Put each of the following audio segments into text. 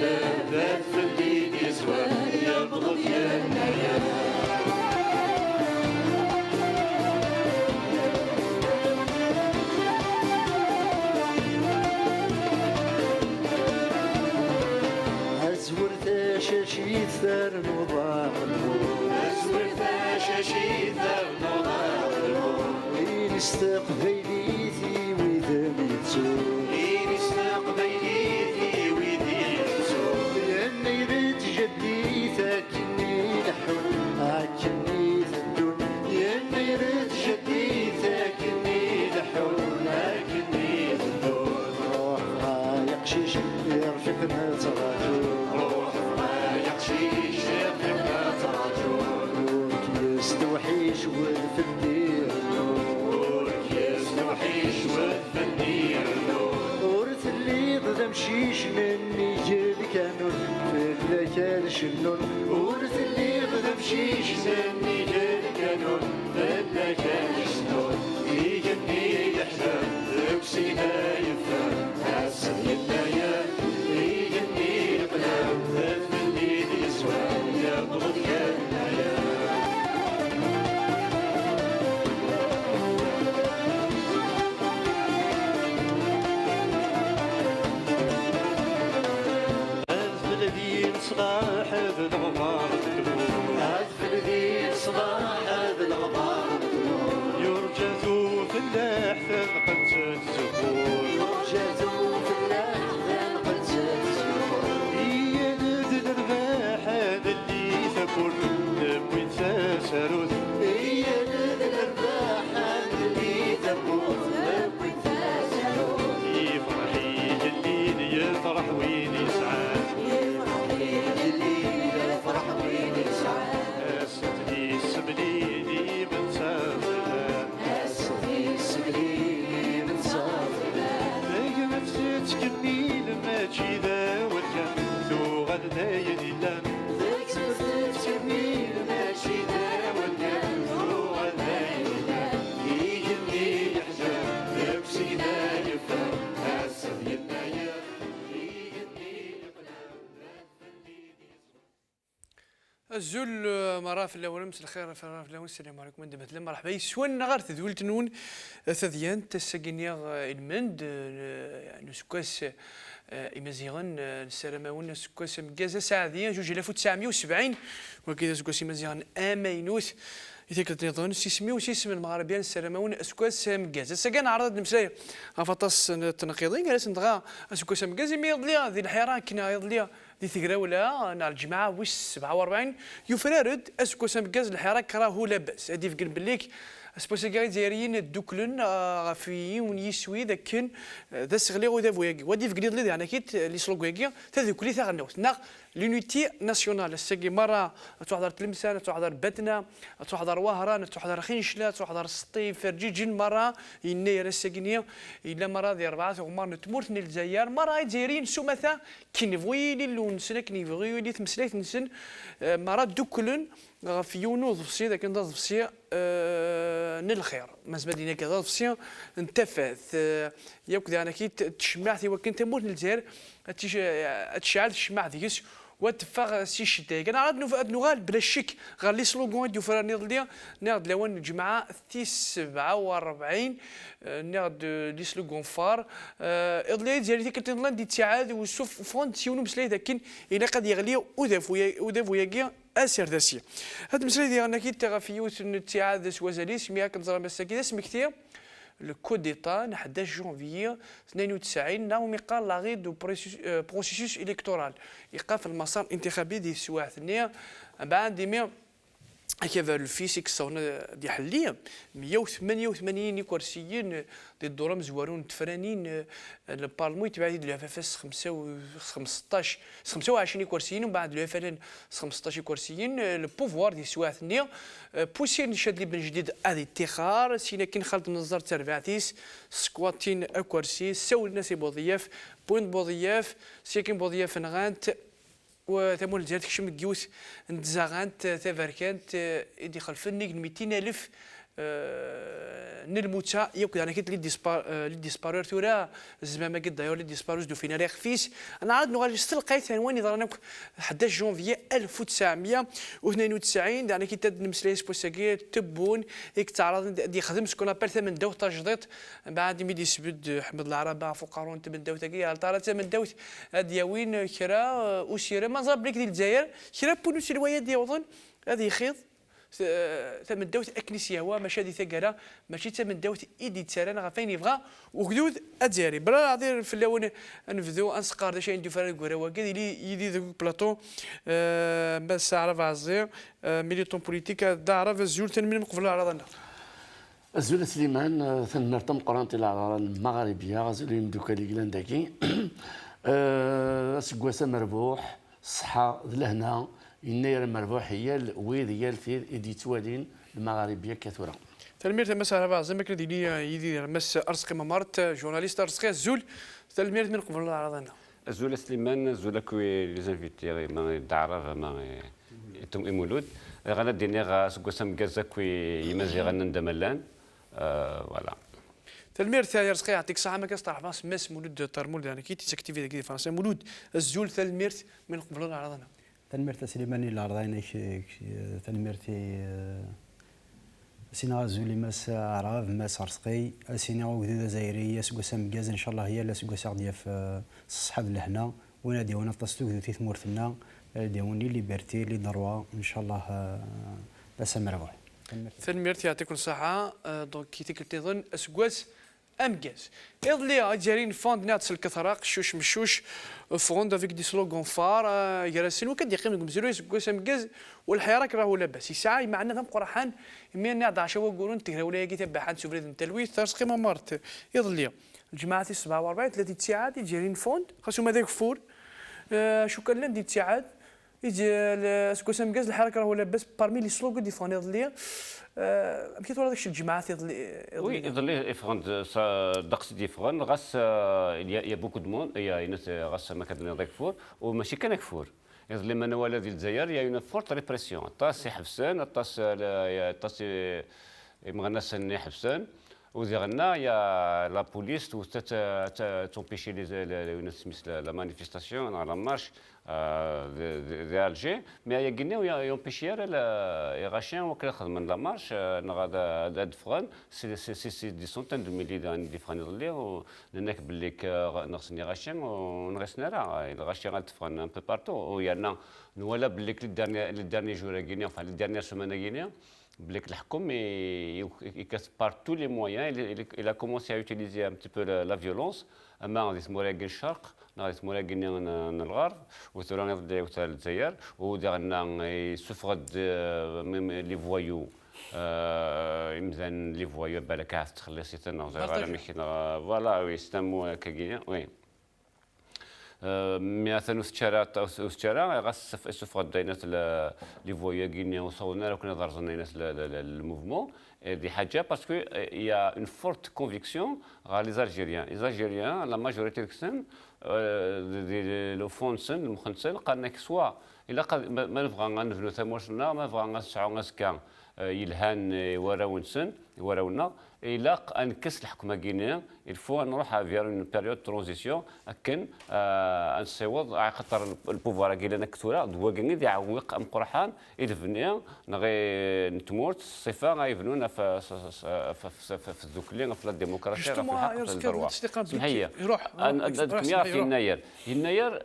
الكلام ذات في الليل يسوى يبغض يا النيام. شاشي ثار نوضع النور أزور شاشي ثار نوضع النور وين استقبيليتي وإذا ميتسور وين استقبيليتي وإذا ميتسور لأني يرد جدي ثاكني لحون عكني ثدون لأني يرد جدي ثاكني لحون عكني ثدون روح يقشيش يرفقنا تراجون يستوحيش والفندير نور يستوحيش والفندير نور ورث اللي ضد مشيش مني جيب كانون في كان شنون ورث اللي ضد مشيش مني جيب كانون في كان شنون يجني الحساب بسينا يفهم حسن يدايا يجني القلب في الليل يسوى يبغض يا النيام. صباح هذا الغبار عذب الذي صباح هذا الغبار يرجثوا في الأحفاد قد الزهور يرجثوا في الأحفاد قد الزهور هي نادل الرباح هذا اللي ثبور وين ساروث هي نادل الرباح هذا اللي ثبور وين ساروث يفرحي الليل يفرح وين يسعى الزول مرة في الأول مساء الخير في الأول السلام عليكم ندمت لما مرحبا يسوان غير تذول تنون ثديان تسجنيا المند يعني سكاس إمازيغان السلامون سكاس مجازة ساعدية 2970 وكذا سكاس إمازيغان أمينوث يتكلم نظام سيسمي وسيسم المغاربيين السلامون اسكواس مجاز سكان عرض المسايا غفطاس التنقيضين جالس نتغا اسكواس مجاز مي يضليا ذي الحيران كنا يضليا ذي ثقراولا نهار الجمعه وش 47 يفرارد اسكواس مجاز الحيران كراهو لاباس هادي في قلب الليك اسبوسا كاي دايرين الدوكلن غافيين ونيسوي ذاك ذا سغلي وذا فوياكي ودي في قليل يعني كيت لي سلوكياكي تذي كلي ثغنوت ناق لونيتي ناسيونال الساقي مره تحضر تلمسان تحضر بتنا تحضر وهران تحضر خنشله تحضر سطي فرجيجين مره ينير الساقينيه الا مره ذي اربعه غمار نتمورت الجزائر مره دايرين سمثا كنفوي لي لونسنا كنفوي لي تمسليت نسن مره دوكلن في يونو ضفسي ذاك ضفسي نلخير مازال دينا كذا ضفسي انتفث ياك انا كي تشمع ثي وكنت تموت الجزائر تشعل الشمع ذيس وتفاغ سي شتاي كان عاد نغال بلا شك غير لي سلوغون ديو فرا نيض لوان الجمعه 47 نيض لي سلوغون فار اضلي ديال ديك التنلان دي تساعد وسوف فون تيونو مسلاي ذاك الى قد يغلي ودافو ياكي اسير داسي هاد المساله ديالنا كي تغافيوت نتعاد سوازاليس ميا كنزرا مساكي سمكتي le coup d'État, le 11 janvier 92, ناومي قال لاغي دو بروسيسوس الكتورال يقع في المسار الانتخابي ديال السوايع الثانيه بعد ديما كيف الفيسيك صونا دي حليه 188 كرسيين دي الدوره مزوارون تفرانين البارلمون يتبع ديال الافاس 15 25 كرسيين ومن بعد الافلان 15 كرسيين البوفوار ديال السوايع الثانيه بوسين شاد لي بن جديد ادي اتخار سينا كاين خالد النزار تربعتيس سكواتين كرسي سول الناس بوظياف بوين بوظياف سيكين بوظياف نغانت وثمون الجهات كشم كيوس نتزاغانت تفركانت يدي خلفني 200,000 نلموتا يوك يعني كيت لي ديسبارور ثورا زعما قد داير لي ديسباروز دو فينا ريخ فيس انا عاد نغادي نستلقى ثانواني ضرنا 11 جونفي 1992 يعني كي تد نمسلايس بوساكي تبون هيك تعرض دي خدم سكون ابل ثمن داو تجديد بعد ميدي سبد حمد العربه فقارون تمن داو تاكي طارا ثمن داو دياوين كرا وسيره ما زاب لك ديال الجزائر كرا بولوس الوايا ديوضن هذه خيط ثمن دوت اكنيسيا هو ماشي هذه ثقاله ماشي ثمن دوت ايدي تسالانا فين يبغى وحدود ادزاري برا عادي في الاول نفذو انسقار داش ندير فرق كورا كذا يدي ذوك بلاطو بس عرف عزير ميليتون بوليتيك دعرف الزول من قبل عرضنا الزول سليمان ثنرتم قرانتي العراق المغربيه غزول يمدوك لي كلانداكي سكواسا مربوح الصحه لهنا يناير مربوح هي ويد هي الاديتوالين المغاربيه كثره تلمير تمس على بعض زعما كدير لي يدير مس ارزقي ممارت جورناليست ارزقي الزول تلمير من قبل عرضنا الزول سليمان الزول كوي لي زانفيتي ما دعرف ما تم مولود غانا ديني سكواسا مكازا كوي يمازي غانا ندملان فوالا تلمير ثاني رزقي يعطيك الصحة ما كاس تعرف مس مولود ترمول يعني كي تيساكتيفي داك فرنسا مولود الزول تلمير من قبل عرضنا تنمرت سليماني العرضين تنمرتي سينا زولي ماس عراف ماس عرسقي سينا وجدود زايرية سكوسا مكاز ان شاء الله هي لا سكوسا غديا في الصحاب لهنا وانا ديونا تصدق ذو ثمورتنا ديوني ليبرتي لي دروا ان شاء الله لا سمرغوح تنمرت يعطيكم الصحة دونك كي تظن اسكواس امكاز يضلي جارين فوند ناتس الكثراق شوش مشوش فوند افيك دي سلوغون فار يراسين وكد يقيم لكم زيرو يسكوس امكاز والحراك راهو لاباس يسعى معنا ثم قرحان مين نعض عشوا يقولون تهرا ولا يجي تبعان سوفريد التلويث ترسقي ما مرت يضلي الجماعة 47 30 ساعات جارين فوند خاصهم هذاك فور شو كان لندي ساعات يجي سكوس امكاز الحراك راهو لاباس بارمي لي سلوغ دي فون يضلي كي تورا داكشي الجماعات وي يضلي يفغند دقس ديفغن غاس يا بوكو دو مون يا ناس غاس ما كان ضيق فور وماشي كان كفور يضلي منوال ديال الجزائر يا اون فورت ريبريسيون طاس يحبسان طاس مغناس يحبسان وزغنا يا لا بوليس تمبيشي لي سميس لا مانيفيستاسيون على مارش دي الجي مي يا غينيو يمبيشي يا غاشين وكلا خدمن لا مارش نغاد هاد فغان سي دي سونتين دو ميلي دي فغان يضلي لانك بليك نغسني غاشين ونغسنا راه الغاشين غتفغان ان بو بارتو ويانا نوالا بليك لي دارني جور غينيا enfin لي دارني سيمانه غينيا Blake الحكم il casse par tous les moyens il a commencé à utiliser un petit peu la violence أما غادي يسمو لها الشرق غادي يسمو لها الغرب وثورة يبدا الجزائر ودارنا يسفرد لي فوايو يمزن لي فوايو بالك عاد تخلص يتنا فوالا وي سيستم كغينيا وي مثلا وستشارا غاس سفرد داينات لي فوايو غينيا وصونا راه كنا ضرزنا ناس الموفمون دي حاجه باسكو يا اون فورت كونفيكسيون غا لي زالجيريان لا ماجوريتي كسن لو فونسن المخنسن قالنا سوا الا ما نبغى نبنوا ثمورنا ما نبغى نسعوا نسكا يلهان وراونا الا انكس الحكمه غينيا الفو نروح فير اون بيريود ترانزيسيون اكن نسيوض خاطر البوفوار كي لنا كثوره دوا كني يعوق ام قرحان يدفنيا نغي نتمورت الصفه غيبنونا في الذوكلين في الديمقراطيه في الحق في الدروه هي يروح في يناير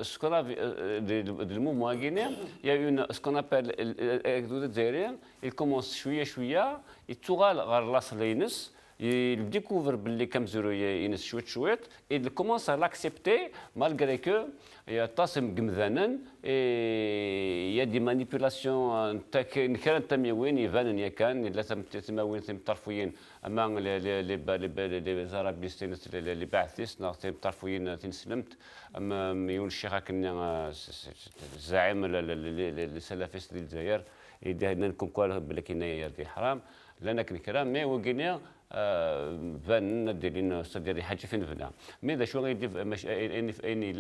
سكونا المومون غينيا يا اون سكون ابل الجزائريين il commence شويه يتوغال غير لاص لينس il découvre باللي كم زيرو ينس شويت il commence à l'accepter malgré que يتصم قمذانا يا دي مانيبيولاسيون كان تموين يبان يا كان لا تموين طرفيين اما لي زارابيستين اللي باعثيس ناغتي طرفيين تنسلمت اما ميون الشيخ كنا الزعيم السلفيست ديال الجزائر يدهنا نكون كوال بلا كنا يا حرام لنا كرام مي وكينيا بان دايرين ديال حاجه فين بنا مي دا شو غيدير اني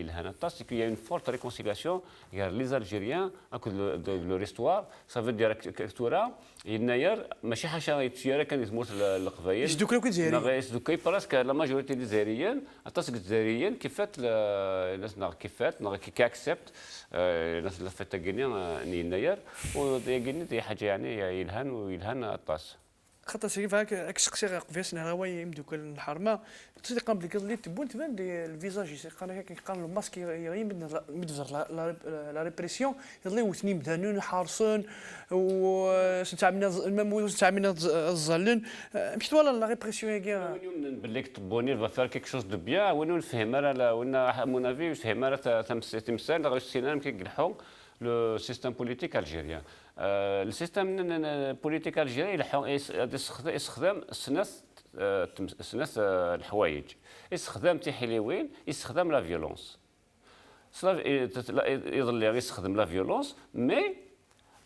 الهنا طاس كي اون فورت ريكونسيلياسيون غير لي زالجيريان اكو لو ريستوار سا فو دير كتورا يناير ماشي حاجه غيتسير كان يتموت القبايل يسدوك لو كيتزيري يسدوك براسك لا ماجوريتي دي زيريين طاس الجزائريين كيفات الناس كيفات كي اكسبت الناس اللي فات غينيا يناير وغيني دي حاجه يعني يلهن ويلهن طاس خاطر سيري فهاك اكسقسي قفاس نهار يمدوك الحرمه تصدق قبل كذا اللي تبون تبان الفيزاج يسقنا كيقال الماسك مدفر لا ريبريسيون يضلي وثني مدانون حارسون وستعملنا المام ستعملنا الظلن مشيت ولا لا ريبريسيون هي باللي طبوني فا فار كيك شوز دو بيان وين نفهم انا وين مونافي فهم انا تمثال غير السينما كيقلحوا لو سيستم بوليتيك الجيريان السيستم بوليتيك الجيري يستخدم سنة الحوايج يستخدم تحليوين يستخدم لا فيولونس يظل يستخدم لا فيولونس مي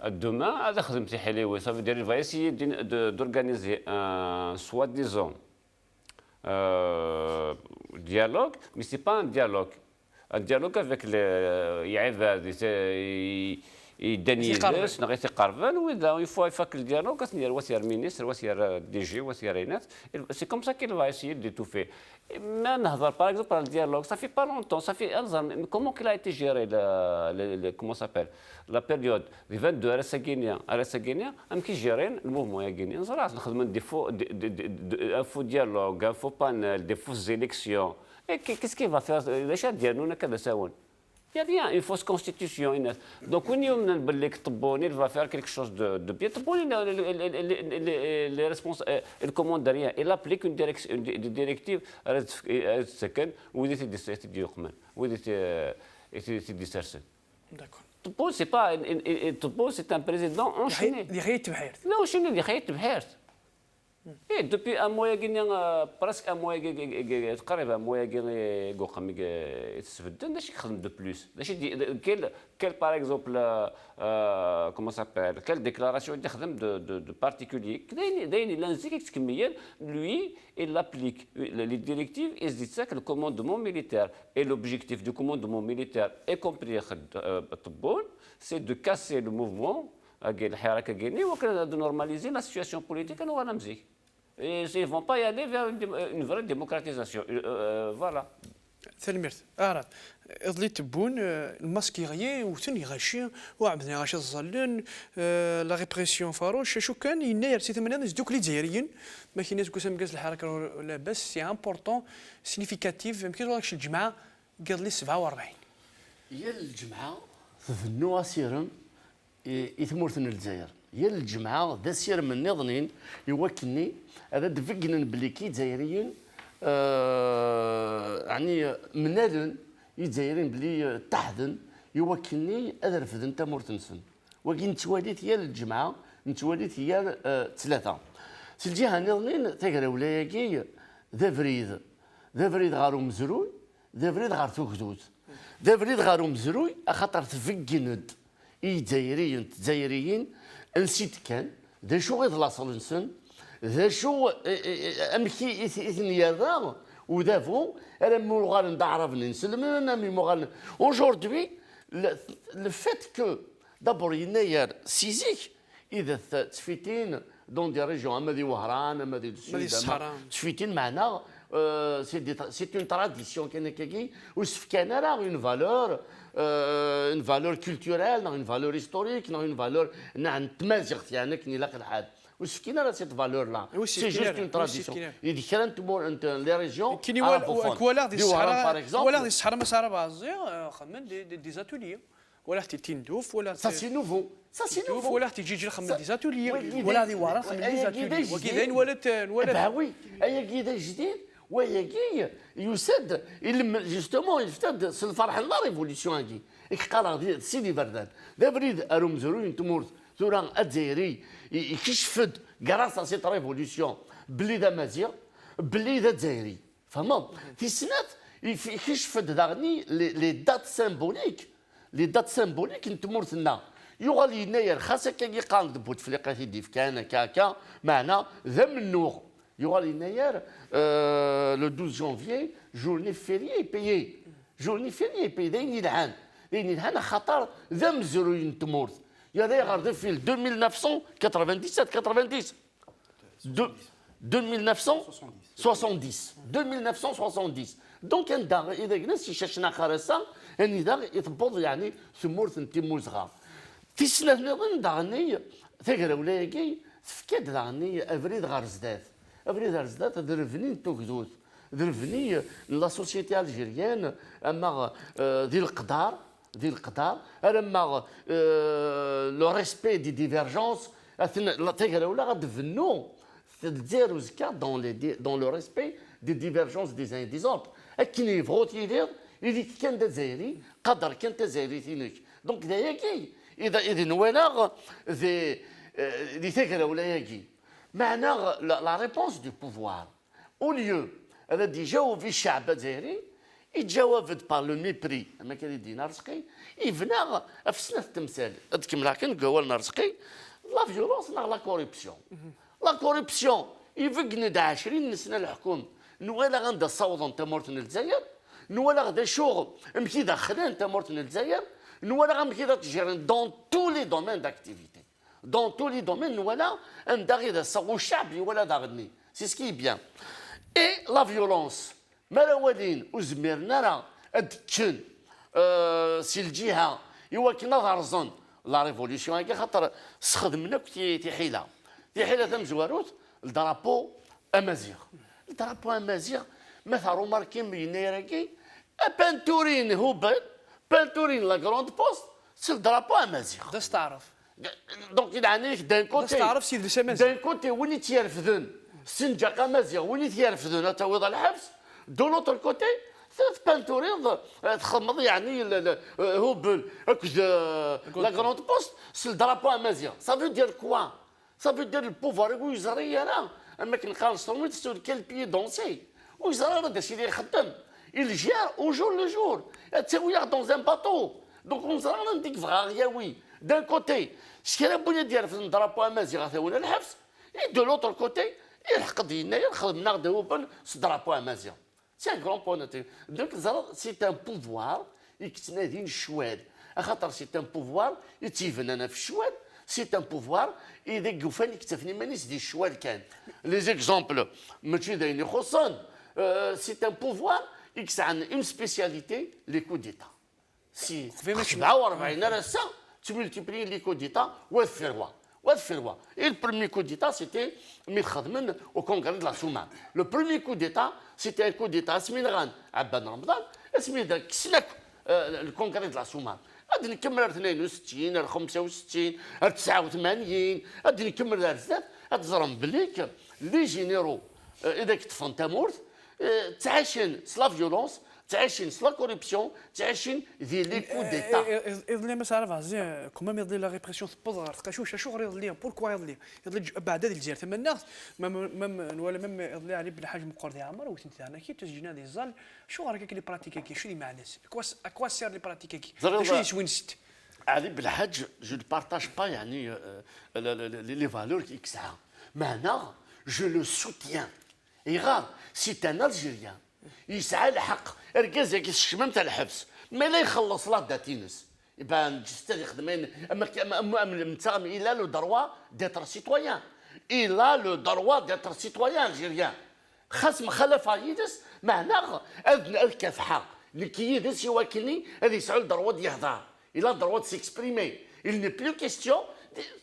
دوما هذا خدم تحليوين صافي دير فا اسيي دورغانيزي سوا ديزون dialogue, mais ce n'est pas un dialogue. Un dialogue avec les عباد يدني الناس نغي تقربن واذا يفوا يفك الديالوغ كتندير وسير مينيستر وسير دي جي وسير رينات سي كوم سا كيل فا اسيي دي تو في ما نهضر باغ اكزومبل على الديالوغ صافي با لونتون صافي انظر كومون كيل ايتي جيري كومون سابيل لا بيريود دي 22 ارسا ام كي جيرين الموفمون يا غيني نزرع نخدموا دي فو ديالوغ فو بانيل دي فو زيليكسيون كيس كي فا فير واش ديالنا كذا ساون Il n'y a rien, une fausse constitution. Donc, on il va faire quelque chose de bien. Les responsables, le commande rien. Il applique une directive où il était dispersé. D'accord. C'est un président enchaîné. Non, enchaîné, Et depuis un mois, presque un mois, تقريبا un mois, ماشي يخدم دو بلوس ماشي quel par exemple comment ça s'appelle quelle déclaration يخدم de particulier داين لانزيك كميا lui il applique les directives et dit ça que le commandement militaire et l'objectif du commandement militaire y compris الطبون c'est de casser le mouvement الحركه كيني وكان normaliser la situation politique انا وانا مزيك et ils vont pas y aller vers une vraie démocratisation voilà ثلميرت أعرف إضلي تبون الماسك يغيي وثني غاشي وعمدني غاشي الظلن لا ريبريسيون فاروش شو كان يناير سي ثمانية زدوك لي جزائريين ما كاين ناس كوسام كاز الحركة ولا بس سي امبورطون سينيفيكاتيف يمكن واش الجمعة قال لي 47 هي الجمعة ثنوا سيرم يثمرتن الجزائر هي الجمعة ذا سير من نظنين يوكلني هذا دفقنا بلي كي جزائريين يعني منادن يجزائرين بلي تحدن يوكلني هذا رفدن تمرتنسن ولكن تواليت هي الجمعة نتواليت هي ثلاثة في الجهة نظنين تقرا ولاياكي ذا فريد غارو مزروي ذا فريد غار توكدوت ذا فريد غارو مزروي خاطر تفقند جزائريين نسيت كان ذا شو غير لاصل نسن ذا شو امكي يثنيا وذا فو انا مغال ندعرف نسلم انا مغال اونجوردي لو فيت كو دابور يناير سيزيك اذا تفيتين دون دي ريجيون اما دي وهران اما دي السود تفيتين معنا سي اون تراديسيون كان كاكي وسفكان راه اون فالور كولتوريل اون فالور هيستوريك اون فالور نتمازغت يعني كني لاقي الحاد وسفكينا راه سيت فالور لا سي جوست اون تراديسيون يدي كان انت لي ريجيون كاين ولا دي الصحراء ولا دي الصحراء ما صار بازي خمن دي زاتولي ولا تندوف ولا سا سي نوفو ولا تيجي خمن دي زاتولي ولا دي ورا خمن دي زاتولي وكذا ولا باوي اي كيدا جديد وهي كي يسد جوستومون يفتد الفرح لا ريفوليسيون هاكي قال سيدي بردان ذا بريد اروم زروين تمورت ثوران الجزائري يكشفد كراس سيت ريفوليسيون بلي ذا مزيغ بلي ذا جزائري فهمت في سنات يكشفد داغني لي دات سيمبوليك نتمورت لنا يغال يناير خاصك كي قال بوتفليقه ديف كان كاكا معنا ذا منوغ يوغال يناير لو 12 جونفيي جورني فيريي بيي جورني فيريي بيي داين يلعان داين يلعان خاطر ذا مزروين تمورت يا ذا غاردي في 1997 1970 دونك كان دا اذا جلس شاشنا خارسه اني دا يطبض يعني ثمورت تيموزغا تيسنا نظن داغني ثقرا ولاكي تفكاد داغني افريد غار زدات افريد غار زدات درفني توكدوت درفني لا سوسيتي الجيريان اما ذي القدار اما لو ريسبي دي ديفيرجونس ثقرا ولا غادفنو تدير وزكا دون لو ريسبي دي ديفيرجونس دي زين دي زوطر اكني يبغوت يدير اللي كان دزايري قدر كان دزايري تينيك دونك داياكي اذا نوالا دي ثقرا ولا ياكي معنى لا ريبونس دو بوفوار او ليو الذي يجاوب الشعب الجزائري يتجاوب بار لو ميبري اما كان يدي نرزقي يفنا في سنه التمثال كيما كان قوال نرزقي لا فيولونس لا كوريبسيون لا كوريبسيون يفقند 20 سنه الحكم نوالا غندا صوض انت مورتن الجزائر نوالا غدا شغل مكي داخلين انت مورتن الجزائر نوالا غمكي دا تجيرين دون تو لي دومين داكتيفيتي دون تو لي دومين نوالا ان داغي دا صغو الشعبي ولا داغني سي سكي بيان اي لا فيولونس مالا والين وزميرنا راه ادكن سي الجهه ايوا كنا غرزن لا ريفوليسيون هكا خاطر استخدمنا تي حيله تم زواروت الدرابو امازيغ الدرابو امازيغ مثلا روماركي من ينايركي بانتورين هوبل بانتورين لا كروند بوست سي الدرابو امازيغ دا تعرف دونك يعني دان كوتي تعرف سيد الشمازيغ دان كوتي وين تيرفدن سنجاق امازيغ وين تيرفدن تاويض الحبس دو لوتر كوتي ثلاث بانتورين تخمض يعني هوبل هكذا لا كروند بوست سي الدرابو امازيغ صافي دير كوا صافي دير البوفوار ويزري انا اما كي نلقى الانسترومون تسول كال بيي دونسي ويزري راه داكشي اللي يخدم الجار او جور لو جور تسوي دون ان باطو دونك نزرا نديك فغاغياوي دان كوتي شكرا بغينا دير في الدرابو امازيغ ثاونا الحبس دو لوتر كوتي يلحق دينا خدمنا غدا هو درابو امازيغ سي ان كرون بوان دونك زرا سي ان بوفوار يكتنادين الشوال خاطر سي ان بوفوار يتيفن انا في الشوال سي ان بوفوار اذا قفاني كتفني مانيش دي الشوال كان لي زيكزومبل ماشي داين يخصن سي ان بوفوار يكس عن اون سبيسياليتي لي كو ديتا سي 47 راسا تملتيبلي لي كو ديتا والفروا Et le premier coup d'État, c'était Mirkhadmen au congrès de la Soumane. Le premier coup d'État, c'était un coup d'État à Sminran, à Ben Ramadan, et Sminran, le congrès de la Soumane. غادي نكمل 62 65 89 غادي نكمل بزاف غتزرم بليك لي جينيرو اذا كتفن تمورت تعاشن سلا فيولونس تعاشن سلا كوريبسيون تعاشن ذي لي كو ديتا يظلي مسألة فازي كوما يظلي لا ريبريسيون تبوظ تقاشوش شو غير يظلي بوركوا يظلي بعد هذه الجزائر ثم الناس مم ولا مم يظلي علي بن حاج مقردي عمر وثنت انا كي تسجينا دي الزال شو راك لي براتيكي كي شو اللي مع الناس اكوا سير لي براتيكي كي شو يسوي نست علي بالحاج جو ne partage pas يعني les valeurs qui existent. Maintenant, je le soutiens. Et regarde, c'est un Algérien. يسعى الحق ركز كي الشمام تاع الحبس ما لا يخلص لا داتينس يبان جست يخدمين اما متام الى لو دروا ديتر سيتويان الى لو دروا ديتر سيتويان الجيريان خاص مخالفه يدس معناه اذن الكفحه اللي كيدس يوكلني هذه يسعى الدروا ديال يهضر الى الدروا سيكسبريمي il n'est plus question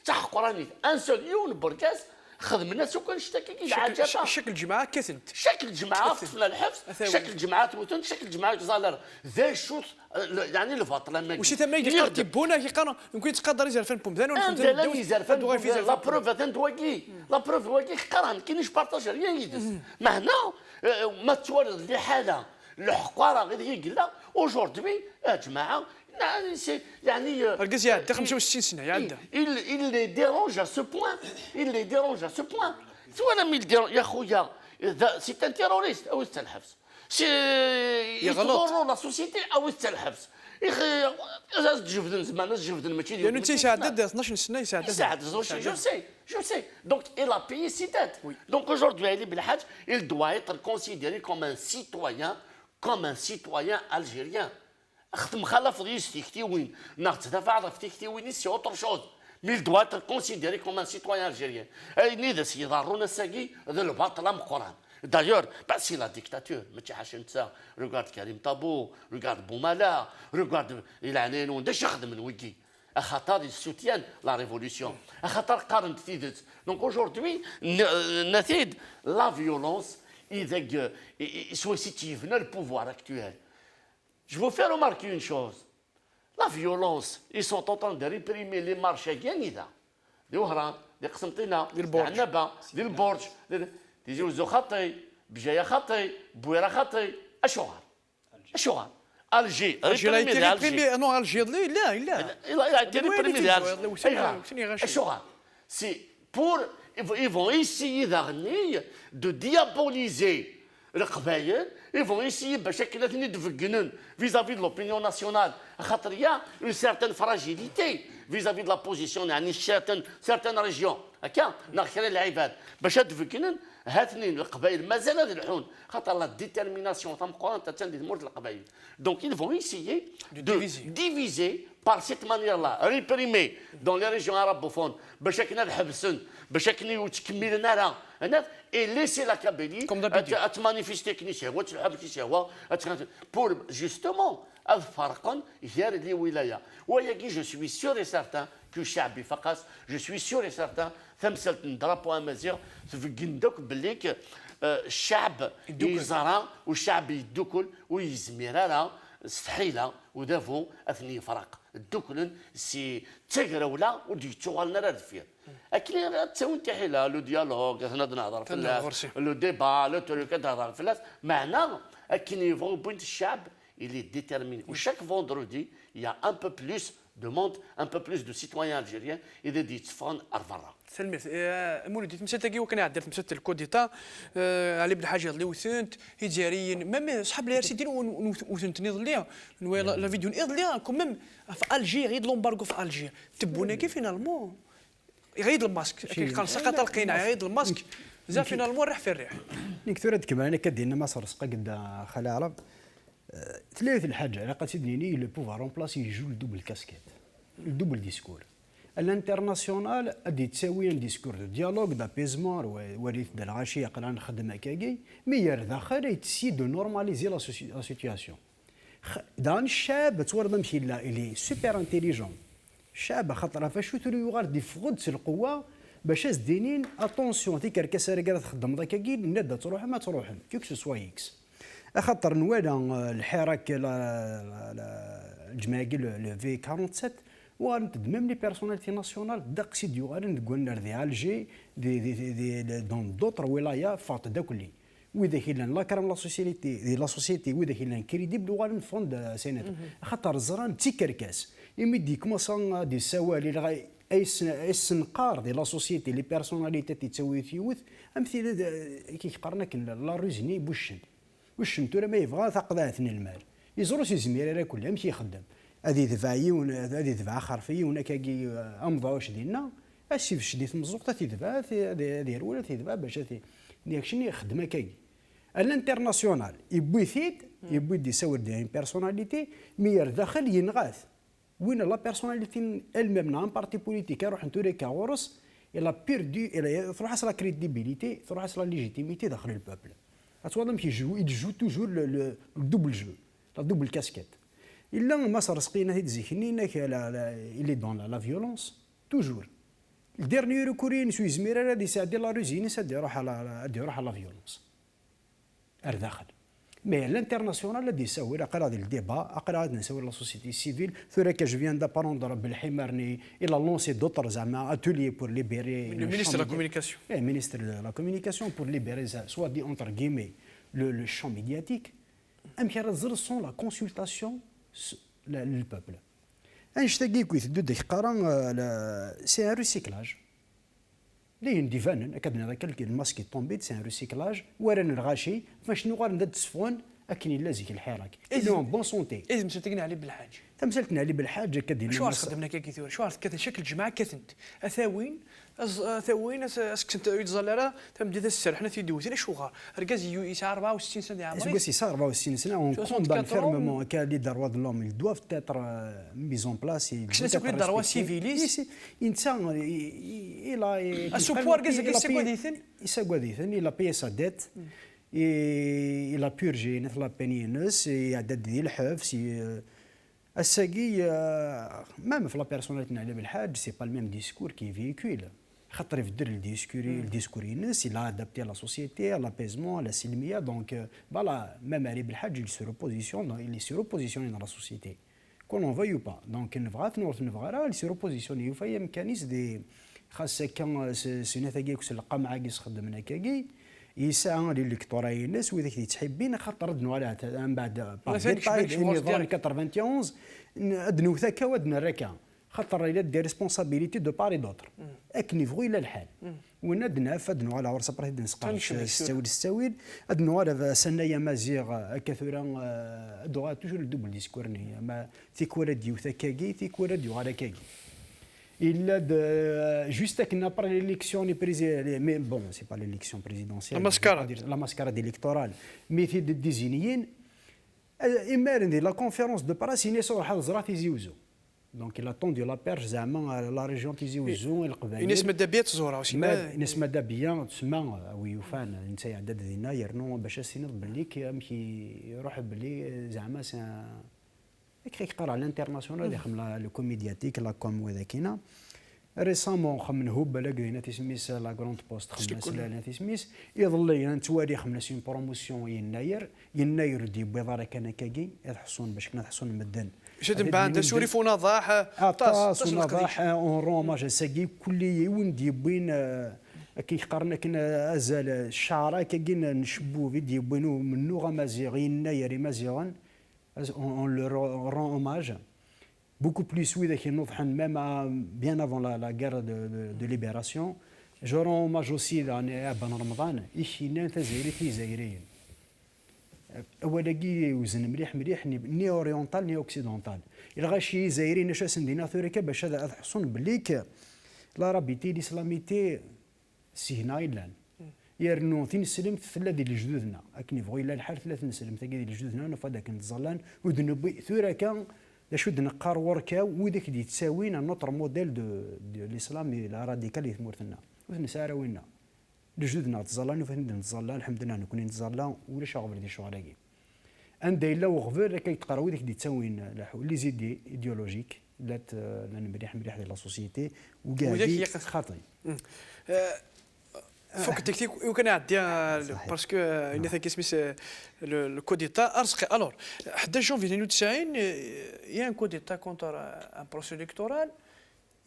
تاع قراني ان سول يون بركاز خدمنا سو كان شتاكي كي العجبه شكل جماعه كثنت شكل جماعه طفنا الحبس شكل جماعات وتن شكل جماعات زالر ذا شوط يعني الفاط لما وشي تما يكتبونا كيقانو يمكن يتقدر يزال فين بومدان ولا فين لا يزال فين لا بروف تنتواكي لا بروف واكي قران كاينش بارطاج ريان يدس ما هنا ما تورد لي حاله الحقاره غير هي قلا اوجوردي يا جماعه يعني ركز يا عندك 65 سنه يا عندك il les dérange à ce point وانا مي يا خويا سي ان تيروريست او الحبس سي يغلط لا سوسيتي او الحبس يا اخي زاد جبدن زمان جبدن ماشي لانه انت يساعد 12 سنه يساعد Je sais. Donc, il a payé ses dettes. Donc, aujourd'hui, Ali Belhadj, il doit être considéré comme un citoyen algérien. C'est autre chose. Mais il doit être considéré comme un citoyen algérien. D'ailleurs, c'est la dictature. Regarde Karim Tabou, regarde Boumala, regarde Ilanénon, des chars de Menouiki. Ils soutiennent la révolution. Donc aujourd'hui, la violence, le pouvoir actuel. Je vous fais remarquer une chose. La violence, ils sont en train de réprimer les marchés gagnés. Des Ohran, des Qsentena, des Annaba, des Borj, des Zouzou Khatay, Bjaya Khatay, Bouira Khatay, Ashouar. Alger, il a été réprimé. Non, Alger, là. Il a été réprimé. C'est pour. Ils vont essayer de diaboliser le Qbaïl. Ils vont essayer vis-à-vis de l'opinion nationale. Il y a une certaine fragilité vis-à-vis de la position de certaines régions. La détermination. Donc ils vont essayer de diviser par cette manière-là, réprimer dans les régions arabophones, et laisser la Kabylie à manifester pour justement je suis sûr et certain que Chabi Fakas, je suis sûr et certain ثمثلت نضربوا امازيغ في قندوك بليك الشعب يزرع والشعب يدوكل ويزمير استحيله ودافو اثني فرق الدوكل سي تقراولا ودي تشغلنا راه فيه اكيد تسوي تحيله لو ديالوج احنا نهضر في لو ديبا لو تروك نهضر في الناس معنا اكيد يفون بوينت الشعب il est déterminé. Chaque vendredi, il y a un peu plus de monde, un peu plus de citoyens algériens et de Ditfan Arvara. سلمت مولدي تمسات وكان عدل تمسات الكوديتا علي بن الحاج اللي وثنت هجاريين ميم صحاب لي رسيدين وثنت نيض ليها لا فيديو نيض ليها كوم ميم في الجي غيد لومبارغو في الجي تبونا كي فينالمون غيد الماسك كان سقط القناع غيد الماسك زا فينالمون راح في الريح نكثر هاد كمان انا كدينا ما صرسقه قد خلا عرب ثلاث الحاجه على قد سيدني لو بوفوار اون بلاس يجو الدوبل كاسكيت الدوبل ديسكور الانترناسيونال ادي تساوي ان ديسكور دو ديالوج دابيزمون وريث د الغاشي يقرا نخدم هكاكي مي يرداخل يتسي دو نورماليزي لا سيتياسيون دان الشاب تورد مشي لا الي سوبر انتيليجون الشاب خاطر فاشو تري يغار دي فغد القوه باش زدينين اتونسيون تيكركس راه تخدم ذاكاكي نادا تروح ما تروح كيك سوا اكس خاطر نوالا الحراك الجماعي لو في 47 وانت ميم لي بيرسوناليتي ناسيونال داك سيدي غادي نقول نردي الجي دي دون دوطر ولايا فات داكلي واذا كاين لا كرام لا سوسيتي واذا كاين كريديبل وغادي نفوند سينات خاطر الزران تيكركاس يمدي كوماسا دي سوالي اي سنقار دي لا سوسيتي لي بيرسوناليتي تسوي فيوث امثله كي قرنا لا روزني بوشن تورا ما يبغى تقضى ثني المال يزرو سي زمير راه كلها ماشي يخدم هذه دفاعي هذه دفاع خرفي ونكاكي امضى واش دينا السي فاش ديت مزوقه تيدفع هذه ولا تيدفع باش ديك شنو خدمه كاي الانترناسيونال يبوي ثيد يبوي دي سور دي بيرسوناليتي مي داخل ينغاث وين لا بيرسوناليتي المهم ان بارتي بوليتيك يروح نتوري كغورس الا بيردي الا تروح على لا كريديبيليتي تروح على لا ليجيتيميتي داخل البوبل اتواضع يجو توجور لو دوبل جو لا دوبل كاسكيت إلا ما سرسقينا هيد زيكني إنك إلي دون لا فيولونس توجور الديرني ريكورين سوي زميرة راه يساعد لا روزين يساعد يروح على لا فيولونس أرداخل مي لانترناسيونال اللي يسوي اقرا هذا الديبا اقرا هذا نسوي لا سوسيتي سيفيل ثورا كاج فيان دا باروندر بالحمارني الى لونسي دوتر زعما اتولي بور ليبيري لو مينيستر لا كومونيكاسيون مينيستر لا كومونيكاسيون بور ليبيري سوا دي اونتر غيمي لو شون ميدياتيك ام كي راه سون لا كونسلتاسيون للبوبل انشتاقي كويت دو ديك قران سي ان ريسيكلاج لين ديفانن اكادنا هذاك الماسكي طومبيت سي ان ريسيكلاج وران الغاشي فاش نغار ندد سفون اكني لازك الحراك إذن- اللي بون سونتي إذا مسلتقنا عليه بالحاج تمثلتنا عليه بالحاجه كدير شو عرفت خدمنا كي ثور شو عرفت كذا شكل جماعه كثنت اثاوين اثاوين اسكنت يتزلرا تم دي السر حنا في دوزي شو غار ركاز يسعى 64 سنه عمري سي صار 64 سنه اون شو كومبان 64 فيرممون كا لي دروات de l'homme ils doivent être mis en place كشنا تقول الدروات سيفيليس انسان الى السوبوار كاز يسقوا ديثن يسقوا ديثن الى بي سا ديت الى بيرجي مثل لا بينينس عدد ديال الحبس الساقي مام في لا بيرسوناليتي على بالحاج سي با الميم ديسكور كي فيكول خاطر يفدر الديسكور ينس il a adapté à la société à l'apaisement à la silmia donc voilà même Ali بالحاج il se repositionne dans la société qu'on en veuille ou pas donc نبغى il se repositionne وفاي مكانيس دي خاصة كان سنة ثقيك وسلقة معاك يخدم هكاكي يسعى للكتورا الناس وذاك اللي تحبين خاطر ردنوا على من بعد نظام 91 ادنو ثاكا ودنا الركا خاطر الى دي ريسبونسابيلتي دو باري دوتر اكني فغو الى الحال وندنا فدنوا على ورصه بريد نسقاش السويد ادنوا على سنايا مازيغ كثيرا دوغا توجور الدوبل ديسكور ما تيكورا ديو ثاكاكي تيكورا ديو على كاكي Il a juste après l'élection présidentielle, mais bon, c'est pas l'élection présidentielle. La mascarade électorale. Mais il y a des désignés. Et la conférence de Paris, il y a des gens donc il a tendu la perche زعما la région تيزي وزو القبائل. الناس مادا بيا تزورها واش الناس مادا بيا تسمى ويوفان انت عدد دينا يرنو باش السيناد بالليك يمشي يروح باللي زعما كي يقرا على الانترناسيونال يخدم لو كوميدياتيك لا كوم وذاكينا ريسامون خمن هوب لا كاينه تسميس لا كروند بوست خمنا تسميس يظل نتوالي خمنا سين بروموسيون يناير دي بيضاره كان كاكي يحصون باش كنا نحصون المدن شد بعد سوري فونا ضاح طاس ضاح اون روماج ساكي كل يوم دي بين كي قرنا كنا ازال الشعراء كاين نشبو فيديو بينو منو غمازيغ يناير مازيغان on le rend hommage beaucoup plus même bien avant la guerre de libération. Je rends hommage aussi à Ben Ramadan إشينا تزايري زايرين أولاقي وزن مليح ني أورينتال ني أوكسيدونتال الغاشي زايرين اش سندينا ثوريكا باش هذا حصون بليك لا رابيتي الإسلاميتي سيهنا إلان يرنو ثين سلمت ثلاثة ديال جدودنا أكني بغي إلا الحال ثلاثة نسلم ثلاثة ديال جدودنا نفدا كنتزلان ودنبي ثورة كان داش ود نقار وركا وذاك اللي تساوينا نوتر موديل دو الإسلام لا راديكال اللي ثمورتنا وثنسارا وينا لجدودنا تزلان وفهمنا نتزلان الحمد لله نكون نتزلان ولا شغل ديال شغلاكي عند إلا وغفر كيتقرا وذاك اللي تساوين لي زيدي ايديولوجيك لات مليح ديال لا سوسيتي وكاع خاطي فوق التكتيك يمكن نعدي باسكو إن ثاك سميس لو كوديتا ارسقي الور 11 جونفي 92 يا ان كوديتا كونتر ان بروسيس الكتورال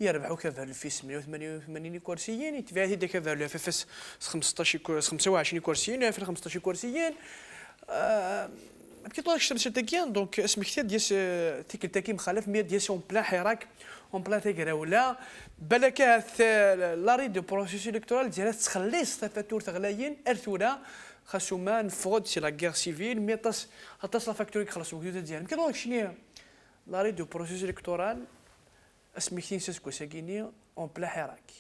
يربحوا كذا في 88 كرسيين يتبع هذا كذا في فاس 25 كرسيين في 15 كرسيين ما كيطلعش تمثل تاكيان دونك اسمك كثير ديال تيك التاكي مخالف 100 ديال اون بلان حراك اون بلان تاكرا ولا بالك لاري دو بروسيس الكتورال ديالها تخليص تفاتور تغلاين ارثولا خاصو ما نفرض سي لا غير سيفيل مي طاس لا فاكتور يخلصوا الوجود ديالهم كيطلعش شنو لاري دو بروسيس الكتورال اسمك كثير ساسكو ساكيني اون بلان حراك.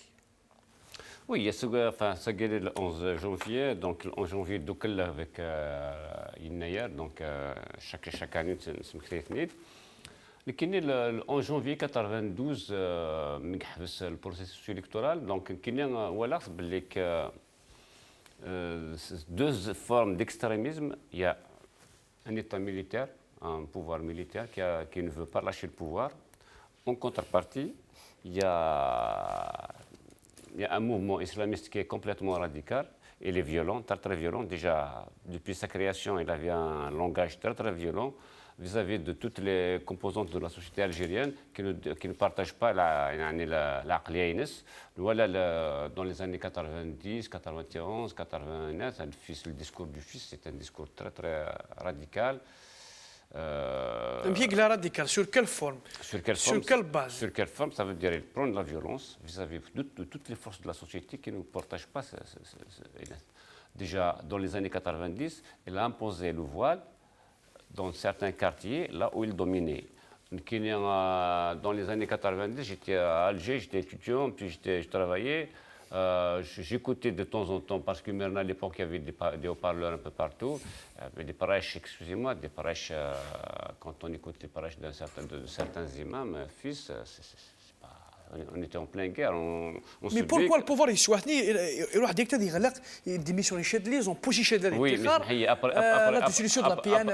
Oui, ça guérit le 11 janvier, donc le 11 janvier, Doukal avec Inayer, donc chaque année, c'est le 11 janvier 92, le processus électoral, donc il y a deux formes d'extrémisme. Il y a un État militaire, un pouvoir militaire qui ne veut pas lâcher le pouvoir. En contrepartie, il y a un mouvement islamiste qui est complètement radical. Il est violent, très très violent. Déjà, depuis sa création, il avait un langage très très violent vis-à-vis de toutes les composantes de la société algérienne qui ne partagent pas l'aqliya. Voilà, dans les années 90, 91, 89, le discours du fils, c'est un discours très très radical. Radical, sur quelle forme? Sur quelle base? Sur quelle forme? Ça veut dire qu'il prend la violence vis-à-vis de toutes les forces de la société qui ne partagent pas. Déjà, dans les années 90, il a imposé le voile dans certains quartiers, là où il dominait. Dans les années 90, j'étais à Alger, j'étais étudiant, puis je travaillais. J'écoutais de temps en temps, parce que maintenant à l'époque il y avait des haut-parleurs un peu partout, des prêches, excusez-moi, des prêches, quand on écoute les prêches de certains imams, fils, on était en pleine guerre. Mais pourquoi le pouvoir يسوحني يروح ديكتاتور يغلق ديميسيون يشد لي زون بوش يشد Oui, mais après, la dissolution de la PN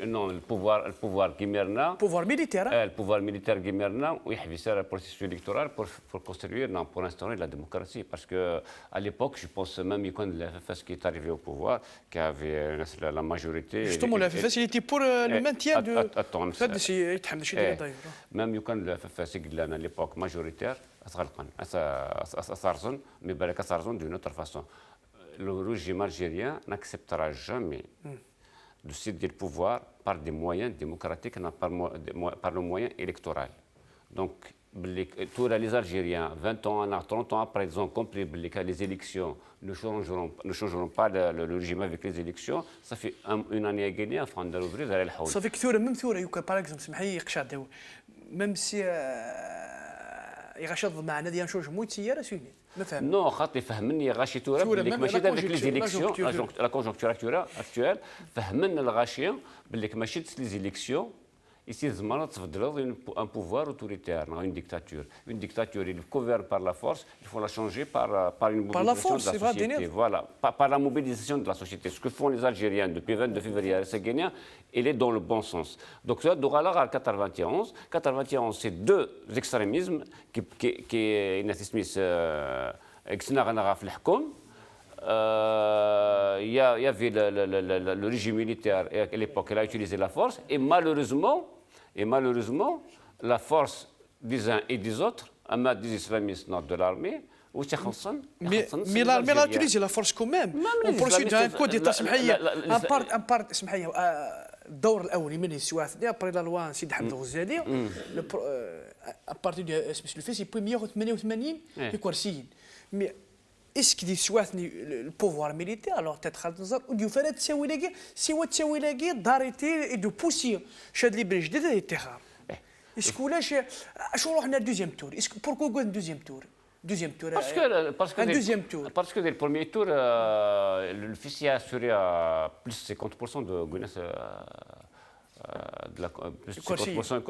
non, le pouvoir Guimerna, pouvoir militaire le pouvoir militaire Guimerna, oui, il le processus électoral pour construire, non, pour instaurer la démocratie. Parce qu'à l'époque, je pense même quand le FFS qui est arrivé au pouvoir, qui avait la majorité. Justement, le FFS, il était pour le maintien de. Attends, même quand le FFS à l'époque majoritaire, mais d'une autre façon. Le régime algérien n'acceptera jamais de céder le pouvoir par des moyens démocratiques, par le moyen électoral. Donc, tous les Algériens, 20 ans, 30 ans après, ils ont compris que les élections ne changeront pas le régime avec les élections. Ça fait une année à gagner, enfin, de rouvrir vers le Ça fait que même par exemple, même si يغشط معنا ديال شوج موت سياره سوني ما فهم نو خاطر فهمني غاشي تورا بلي ماشي دافيك لي زيليكسيون لا كونجونكتور اكتوال فهمنا الغاشيه بلي ماشي لي زيليكسيون ici زعما تفضلوا un pouvoir autoritaire, une dictature. Une dictature, il est couvert par la force, il faut la changer par une mobilisation de la société. Voilà, par la mobilisation de la société. Ce que font les Algériens depuis le 22 février à Séguénia, il est dans le bon sens. Donc, ça, Douralar 91, c'est deux extrémismes qui n'existent il y avait le régime militaire à l'époque, il a utilisé la force et malheureusement, la force des uns et des autres, des islamistes de l'armée, mais l'armée a utilisé la force quand même. On procède à un coup d'état سمحية. Un part سمحية. الدور الأولي من السوات دي après la loi سيد حمد الغزالي à partir du SPC يبقى 188 كرسيين. Mais est-ce qu'il سواتني le pouvoir militaire alors peut-être خالد نزار وديو فرات تساوي لاقي تساوي لاقي داريتي دو بوسي شاد لي بريج دي الانتخاب. اسكو لاش شو روحنا دوزيام تور اسكو بوركو قلنا دوزيام تور parce que dès le premier tour le fichier a assuré plus de 50% de Guinness de la plus de 50%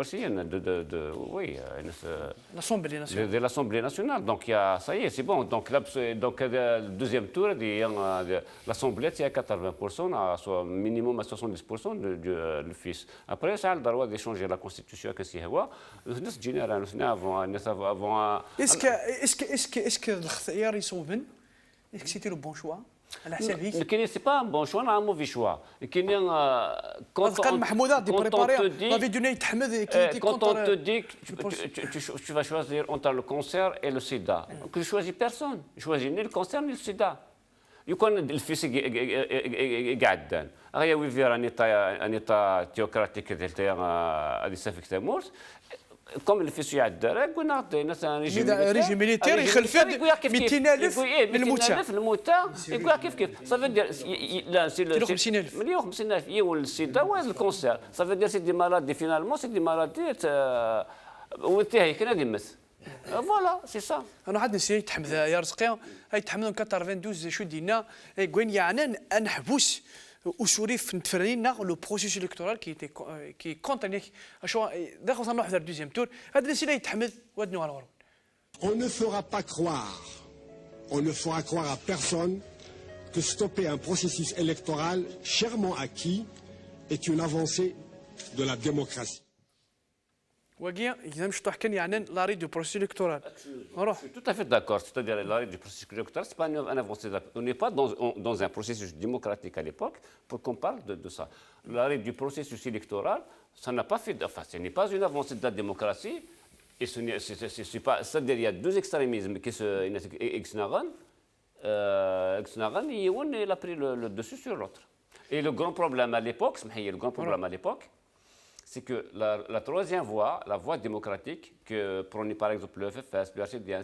de l'Assemblée nationale. Donc ça y est, c'est bon. Donc le deuxième tour, l'Assemblée c'est à 80%, soit minimum à 70% du fils. Après ça, a le droit de changer la Constitution que c'est avant. Est-ce que الاختيار يصوبن؟ Est-ce que c'était le bon choix؟ C'est pas un bon choix, c'est un mauvais choix. Quand on te dit que tu vas choisir entre le cancer et le sida, que je choisis personne. Je choisis ni le cancer ni le sida. يكون الفيس قاعدان غير ويفير ان ايطا تيوكراتيك ديال هذه سافيك تامورس كوم الفيس يعدار قلنا مثلا ريجيم ميليتير يخلف 200,000 الموتى يقول كيف صافي دير لا سي 150,000 يول السيدا وهذا الكونسير صافي دير سي دي مالادي فينالمون سي دي مالادي وانتهى كنا ديمس فوالا سي سا. انا حد نسي يتحمد يا رزقي هاي تحملون 92 شو دينا كوين يعني نحبوس وشوريف نتفرينا لو بروسيس الكتورال كي كونتانيك شو داخل صنع واحد الدوزيام تور هذا السي لا يتحمد ودنو على ورا. On ne fera pas croire, on ne fera croire à personne que stopper un processus électoral chèrement acquis est une avancée de la démocratie. وقيا إذا مش تحكي يعني لاري دو بروسيس الكتورال. Je suis tout à fait d'accord. C'est-à-dire l'arrêt du processus électoral, ce n'est pas une avancée. On n'est pas dans un processus démocratique à l'époque pour qu'on parle de ça. L'arrêt du processus électoral, ça n'a pas fait. Enfin, ce n'est pas une avancée de la démocratie. Et c'est pas. C'est-à-dire il y a deux extrémismes qui se exnarrent. Il a pris le dessus sur l'autre. Et le grand problème à l'époque, c'est que la troisième voie, la voie démocratique, que prenait par exemple le FFS, le RCDN,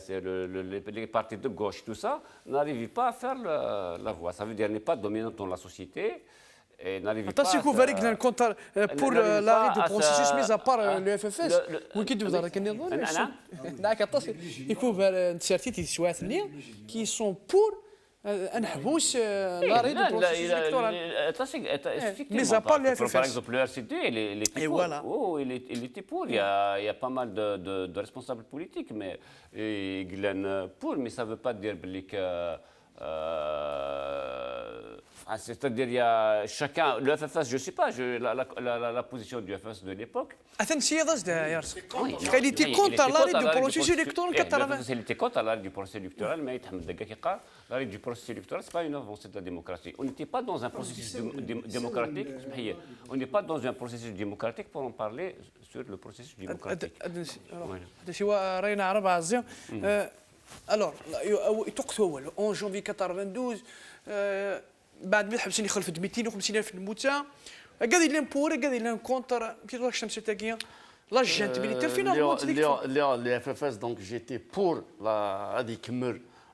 les partis de gauche, tout ça, n'arrivait pas à faire la voie. Ça veut dire qu'elle n'est pas dominante dans la société Et n'arrive pas Attention, vous verrez que contre pour l'arrêt du processus, mis à part le FFS, vous qui devez arrêter attention, il faut voir une certaine situation qui sont pour un habous l'arrêt du processus électoral. Mais à part le FFS. Par exemple, le RCD, il était pour. Voilà. Oh, il était pour. Il y a pas mal de responsables politiques, mais ils glannent pour, mais ça ne veut pas dire que c'est-à-dire, il y a chacun. Le FFS, je ne sais pas, la position du FFS de l'époque. Il était contre l'arrêt du processus électoral. Il était contre l'arrêt du processus électoral, mais l'arrêt du processus électoral, ce n'est pas une avancée de la démocratie. On n'était pas dans un processus démocratique. On n'est pas dans un processus démocratique pour en parler sur le processus démocratique. Alors, توقفوا 11 janvier 92 بعد ما حبسني خلف 250,000 الموتى قاعد لهم بور قاعد لهم كونتر كي تقول الشمس تاكيا لا جانت ميليتير فينا les FFS, donc j'étais pour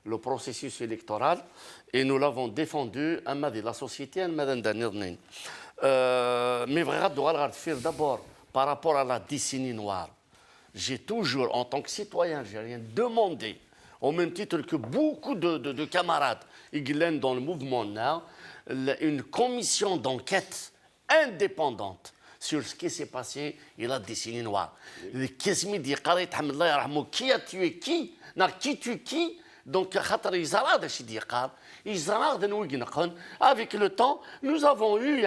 le processus électoral et nous l'avons défendu à la société, à mais d'abord par rapport à la décennie noire. J'ai toujours, en tant que citoyen algérien, demandé, au même titre que beaucoup de camarades dans le mouvement NAR, une commission d'enquête indépendante sur ce qui s'est passé et la décennie noire. Qui a tué qui, qui tue qui. Donc, avec le temps, nous avons eu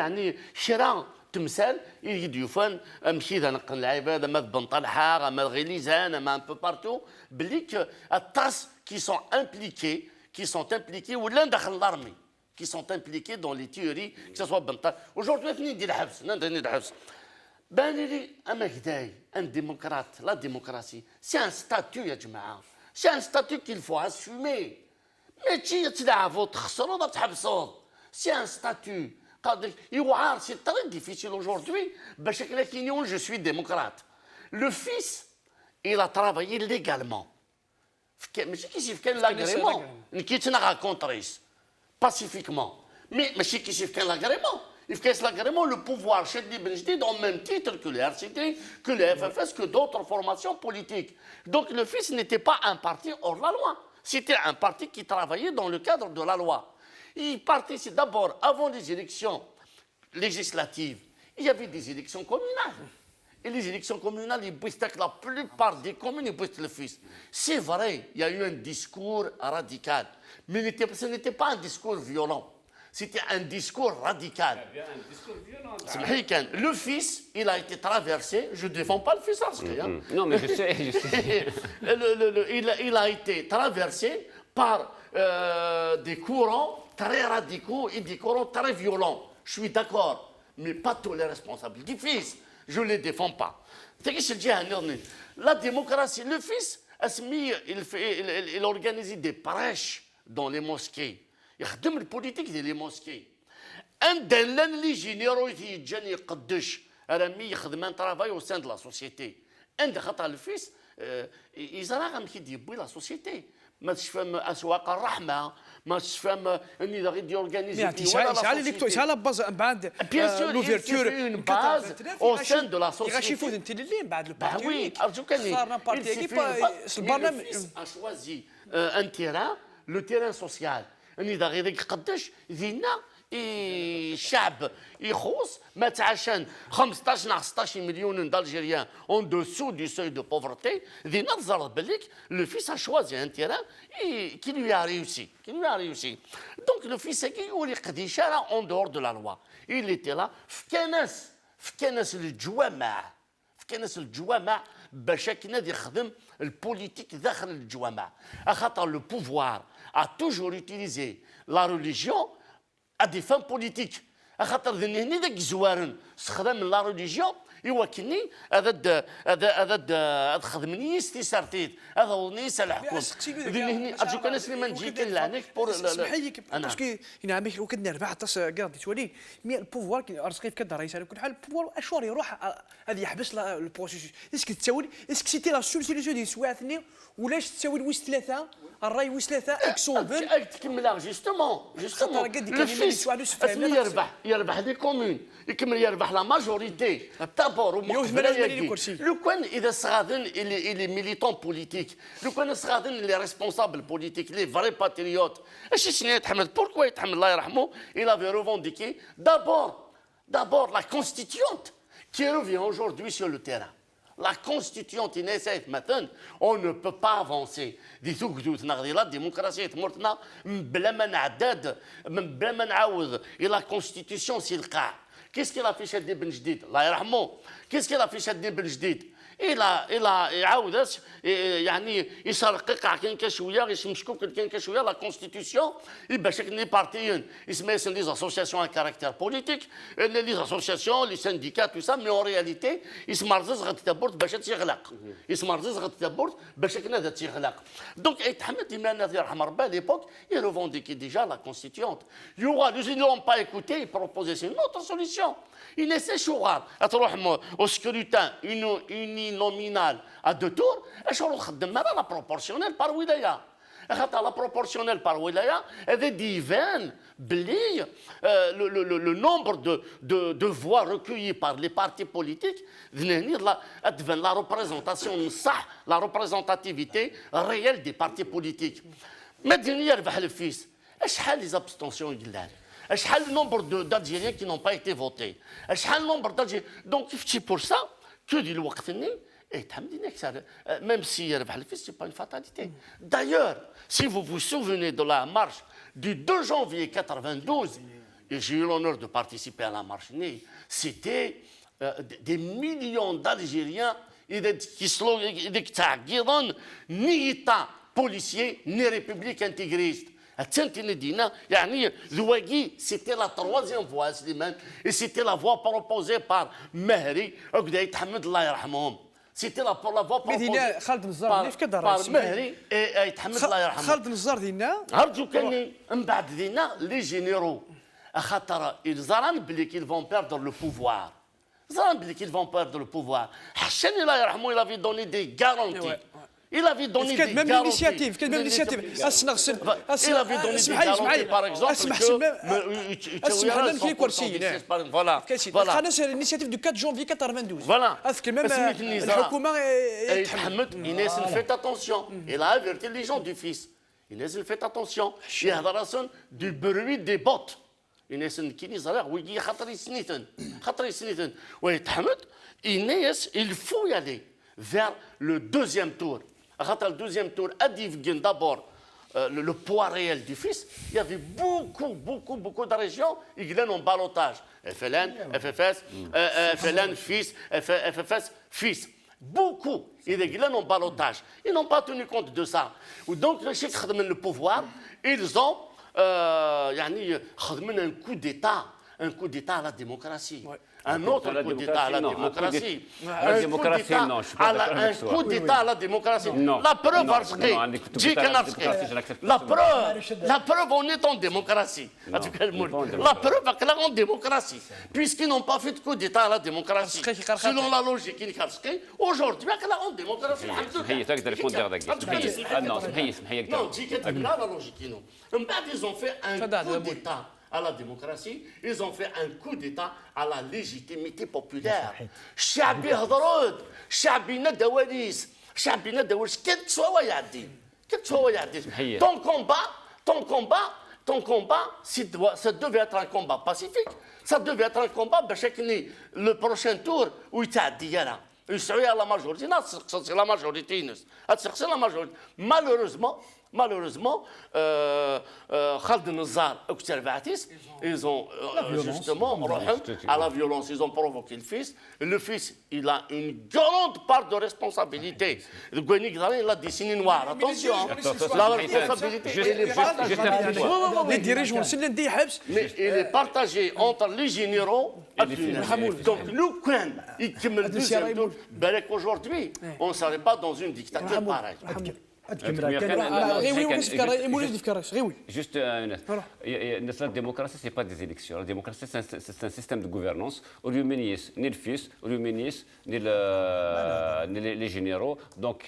تمثال يديوفان مشيت نقل العباد اما بن طلحه اما غليزان اما un peu partout بليك الطاس qui sont impliqués ولا داخل l'armée qui sont impliqués dans les théories que ce soit بن طلحه aujourd'hui فين ندير الحبس ندير الحبس بان لي اما كداي ان ديمقراط لا ديمقراطيه سي ان ستاتيو يا جماعه سي ان ستاتيو qu'il faut assumer ماشي تلعبوا تخسروا تحبسوا سي ان ستاتيو. C'est très difficile aujourd'hui. Je suis démocrate. Le fils, il a travaillé légalement. Mais c'est qui fait l'agrément? Qui te raconte pacifiquement. Mais c'est qui fait l'agrément? Il fait l'agrément, le pouvoir chez les Benjdid au même titre que les RCD, que les FFS, que d'autres formations politiques. Donc le fils n'était pas un parti hors la loi. C'était un parti qui travaillait dans le cadre de la loi. Il participe d'abord, avant les élections législatives, il y avait des élections communales. Et les élections communales, ils boostent la plupart des communes, ils boostent le fils. C'est vrai, il y a eu un discours radical. Mais ce n'était pas un discours violent. C'était un discours radical. Le fils, il a été traversé. Je ne défends pas le fils. Non, mais je sais. Il a été traversé par des courants très radicaux et des courants très violents. Je suis d'accord, mais pas tous les responsables du fils. Je ne les défends pas. La démocratie, le fils, il organisait des prêches dans les mosquées. Il y a des politiques dans les mosquées. Un des généraux qui un travail au sein de la société. Un des fils, ils ont la société. ما تفهم اسواق الرحمه ما تفهم اني غادي يورغانيزي شحال باز بعد لوفيرتور une base au sein de la société يغاشيفوا انت اللي بعد البارتي oui ارجوك le fils a choisi un terrain le terrain social اني غادي يقدش دينا الشعب يخوص ما تعاشان 15 16 مليون d'Algériens en dessous du seuil de pauvreté دينا تزرد بالك le fils a choisi un terrain qui lui a réussi donc le fils qui يقول قديش en dehors de la loi il était là في كنس الجوامع باش كنا يخدم البوليتيك داخل الجوامع خاطر le pouvoir a toujours utilisé la religion à des fins politiques. La religion, يوكلني هذا خدمني استيسارتيت هذا ونيس الحكم هني ارجوك انا سليمان نجي كنلعنك بور سمحي باسكو هنا عمي وكدنا ربح تص قاضي تولي مي البوفوار ارسقي في كدار رئيس على كل حال البوفوار اشوار يروح هذه يحبس البروسيس اسكو تساوي اسكو سيتي لا سوليسيون ديال سواعثني ولاش تساوي ويس ثلاثه الراي ويس ثلاثه اكسوفل تكمل جوستومون الفيس يربح دي كومون يكمل يربح لا ماجوريتي دابور لو كان اذا صغادن اللي ميليتون بوليتيك لو كان صغادن اللي ريسبونسابل بوليتيك لي فري باتريوت اش شنو يتحمل بوركوا يتحمل الله يرحمه il avait revendiqué d'abord la constituante qui revient aujourd'hui sur le terrain. La constituante inessaye maintenant, on ne peut pas avancer. La démocratie est morte, بلا ما نعداد بلا ما نعاود. Et la constitution c'est le cas. Qu'est-ce qu'il a fait Chadli Ben Jdid الله يرحمه. Qu'est-ce qu'il a fait Chadli Ben Jdid il a يعاود يعني يشرقق كان كشويه يشمشكوك كان كشويه لا كونستيتيسيون باش لي بارتيين اسمها لي اسوسياسيون ا كاركتير بوليتيك لي اسوسياسيون لي سانديكات تو سا مي اون رياليتي يسمرزز غتتبورت باش تيغلق يسمرزز غتتبورت باش كنا تيغلق دونك يتحمد إمام يرحم ربي ليبوك il revendiquait déjà la constituante ils ne l'ont pas écouté ils proposaient une autre solution il essaie شغال تروح au scrutin uninominal à 2 tours اشهر خدم لا بروبورسيونيل بار ولايه خاطر لا بروبورسيونيل بار ولايه هذا ديفان بلي le nombre de voix recueillies par les partis politiques تبان la représentation صح la représentativité réelle des partis politiques ما ديني يربح الفيس شحال لي زابستونسيون يقلال شحال le nombre d'Algériens qui n'ont pas été votés شحال le nombre d'Algériens donc c'est pour ça que ديال الوقت même si يربح الفيس c'est pas une fatalité d'ailleurs si vous vous souvenez de la marche du 2 janvier 92 et j'ai eu l'honneur de participer à la marche c'était des millions d'Algériens qui تعقيضا ni état policier ni république intégriste c'était la 3e voie et c'était la voie proposée par Mehri الله يرحمهم c'était la voie proposée خالد النزار par Mehri et يتحمد الله يرحمه خالد النزار ديالنا عرفتوا كاني من بعد دينا لي جينيرو خاطر الزران بلي qu'ils vont perdre le pouvoir زران بلي qu'ils vont perdre le pouvoir حشاني الله يرحمه il avait donné des garanties Il avait donné des même l'initiative, même l'initiative. Il avait donné des garanties, par exemple, voilà. L'initiative du 4 janvier 92. Voilà. Inès, faites attention. Il a averti les gens du fils. Inès, faites attention. Il y a du bruit des bottes. Inès, il faut y aller vers le 2e tour. Le 2e tour, d'abord le poids réel du fils. Il y avait beaucoup de régions qui étaient en ballottage. FLN, FFS, FLN, fils, FFS, fils. Beaucoup, ils étaient en ballottage. Ils n'ont pas tenu compte de ça. Donc, le pouvoir, ils ont un coup d'État. Un coup d'État à la démocratie. Ouais. Un autre coup d'État à la démocratie. Un coup d'État à la démocratie. La preuve, la preuve, on est en démocratie. La preuve, on est en démocratie. Puisqu'ils n'ont pas fait de coup d'État à la démocratie. Selon la logique, aujourd'hui, on est en démocratie. Ils ont fait un coup d'État à la démocratie, ils ont fait un coup d'État à la légitimité populaire. شعبي هضرود شعبينا دواليس شعبينا دواليس كتسوا يعدي ton combat ça devait être un combat pacifique ça devait être un combat باش le prochain tour où يتعدي يسعوا على la majorité c'est la majorité malheureusement Malheureusement, Khaled Nazar et Kouter Baatis, ils ont justement à la violence, ils ont provoqué le fils. Le fils, il a une grande part de responsabilité. Le Gouani Gdali, il a dessiné noir. Attention, la responsabilité, les dirigeants, c'est l'un des حبس. mais il est partagé entre les généraux et les financiers. Donc nous, quand il كمل deuxième tour, aujourd'hui, on ne serait pas dans une dictature pareille. Juste la démocratie, ce n'est pas des élections. La démocratie, c'est un système de gouvernance. Au lieu ni le fils, au lieu ni les généraux. Donc,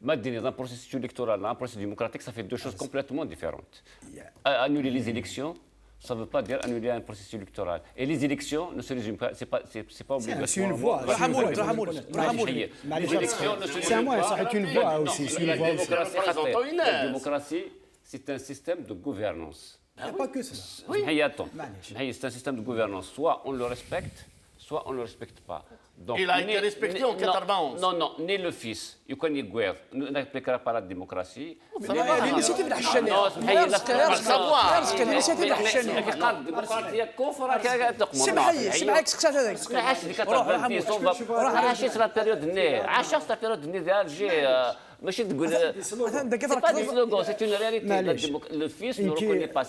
dans un processus électoral, un processus démocratique, ça fait deux choses complètement différentes. Annuler les élections, ça ne veut pas dire annuler un processus électoral. Et les élections ne se résument pas, c'est pas obligatoire. C'est une voie. Les élections ne se résument pas. C'est une voie aussi. La démocratie, c'est un système de gouvernance. Pas que ça. C'est un système de gouvernance. Soit on le respecte, soit on ne le respecte pas. Donc, il a été respecté en 91. Non, ni le fils. Il connaît guerre. Nous n'appliquera pas la démocratie. L'initiative الحشانية. الانيشيتيف الحشانية. الديمقراطية كفر سمعك سكتات هذاك. عاشت لا بيريود ني عاشت لا بيريود ني ديال جي ماشي تقول سي با دي سلوغون سي اون رياليتي لو فيس نو ريكوني با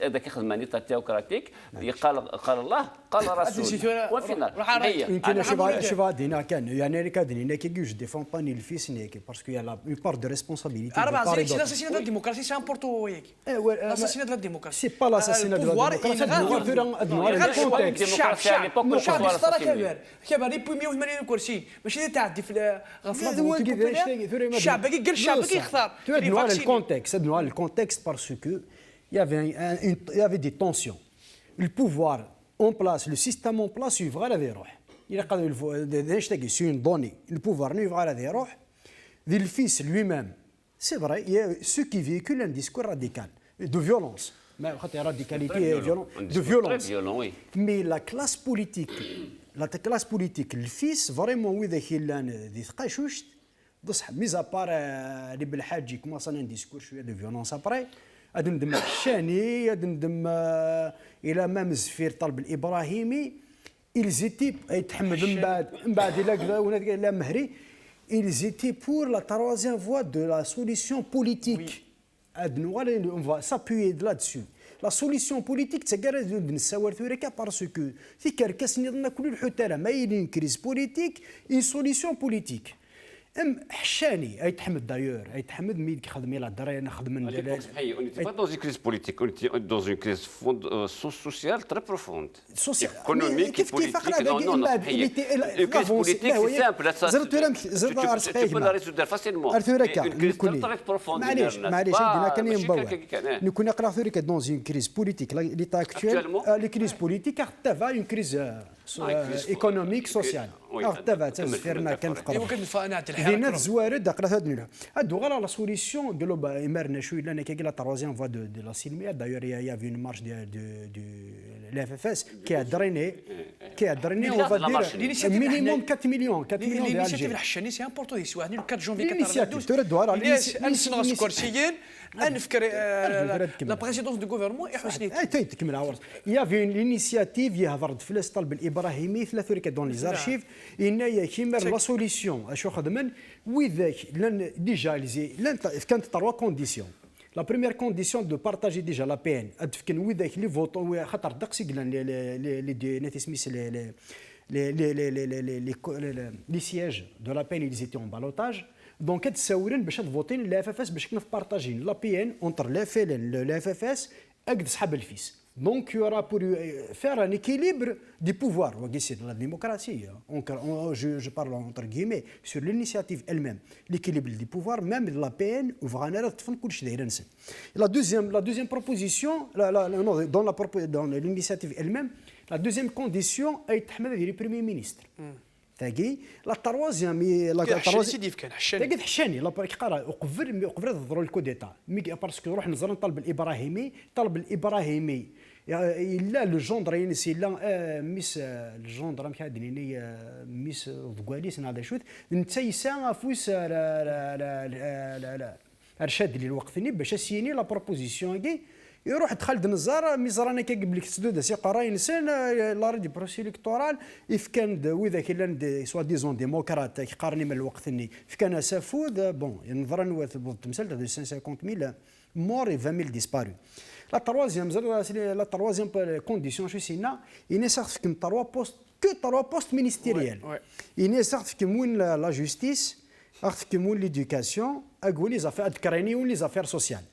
هذاك خدماني تيوكراتيك قال الله قال رسول والفينال هي شوف هادينا كان يعني كادنينا كي جو ديفون با ني الفيس نيك باسكو يا لا اون بار دو ريسبونسابيلتي c'est l'assassinat de la démocratie, c'est important. L'assassinat de la démocratie. C'est pas l'assassinat de la démocratie. الشعب يختار كبر يبوي 180 كرسي ماشي تعدي في الشعب باقي قال الشعب باقي يختار. Le contexte parce que il y avait des tensions. Le pouvoir en place, le système en place يبغى لا يروح. Il a c'est une donnée. Le pouvoir ne va la يروح. Le fils lui-même, c'est vrai, il y a ceux qui véhiculent un discours radical de violence. Mais radicalité et de violence. Mais la classe politique, le fils, vraiment, oui, il a des tâches. Mis à part les Belhadji, commence un discours de violence après. Adem Chani, Adem, il a même Zfir Talb Ibrahimi. Ils étaient, ils étaient pour la troisième voie de la solution politique. On va s'appuyer là-dessus. La solution politique, c'est parce que si quelqu'un a une crise politique, une solution politique. حشاني يتحمد دايور يتحمد مين كيخدم يلا الدراري نخدم من on n'était pas dans une crise politique, on était dans une crise sociale très profonde. Économique et politique. Non, une crise politique, c'est simple. Tu peux la résoudre facilement. Une crise très profonde. معليش عندنا كان ينبوع نكون نقرا ثوريك dans une crise politique l'état actuel les crises politiques تبع une crise économique sociale تبع تسفيرنا كانت قرب دينا الزوارد قرا هذا هادو غير لا سوليسيون قالوا مرنا شويه لان كي لا تروازيام فوا دو لا سيلميه دايور يا في اون مارش دو لا اف اس كي a drainé on va dire minimum 4 millions l'initiative الحشاني سي امبورطون يسوعني 4 جونفي 92 ترد على الناس كرسيين نفكر لا بريزيدونس دو غوفرمون يحسني تكمل عاورت يا في لينيسياتيف يا فرد فلاس طلب الابراهيمي ثلاثه ريك دون لي زارشيف ان كيمر لا سوليسيون اشو خدمن وذاك لان ديجا لان كانت 3 كونديسيون La première condition de partager déjà la PN, les votes, les sièges de la PN, ils étaient en ballottage. Donc, ils ont voté la FFS pour partager la PN entre la FFS et le fils. Donc, il y aura pour faire un équilibre du pouvoir. C'est de la démocratie. Je parle entre guillemets sur l'initiative elle-même. L'équilibre du pouvoir, même de la PN, la deuxième proposition, dans l'initiative elle-même, la deuxième condition est le Premier ministre. La troisième تجد حشاني قرا وقبل ضروا الكو ديتا parce que روح نزرن طلب الابراهيمي الا لو جوندر ينسي لا ميس الجوندر مكادني ميس ضقاليس هذا شوت نتا يسا فوس ارشاد لي الوقت باش سيني لا بروبوزيسيون كي يروح خالد النزار ميزرانا قبل لك تسدود سي قراي انسان لا ريدي بروسي الكتورال كان وذا كان سوا ديزون ديموكرات قارني من الوقت كان سافود بون نظرا نوات تمثال 250,000 مور et 20,000 disparus. La troisième condition, c'est qu'il n'est certes que 3 postes ministériels. Il n'est certes que la justice, que l'éducation, les affaires les affaires sociales.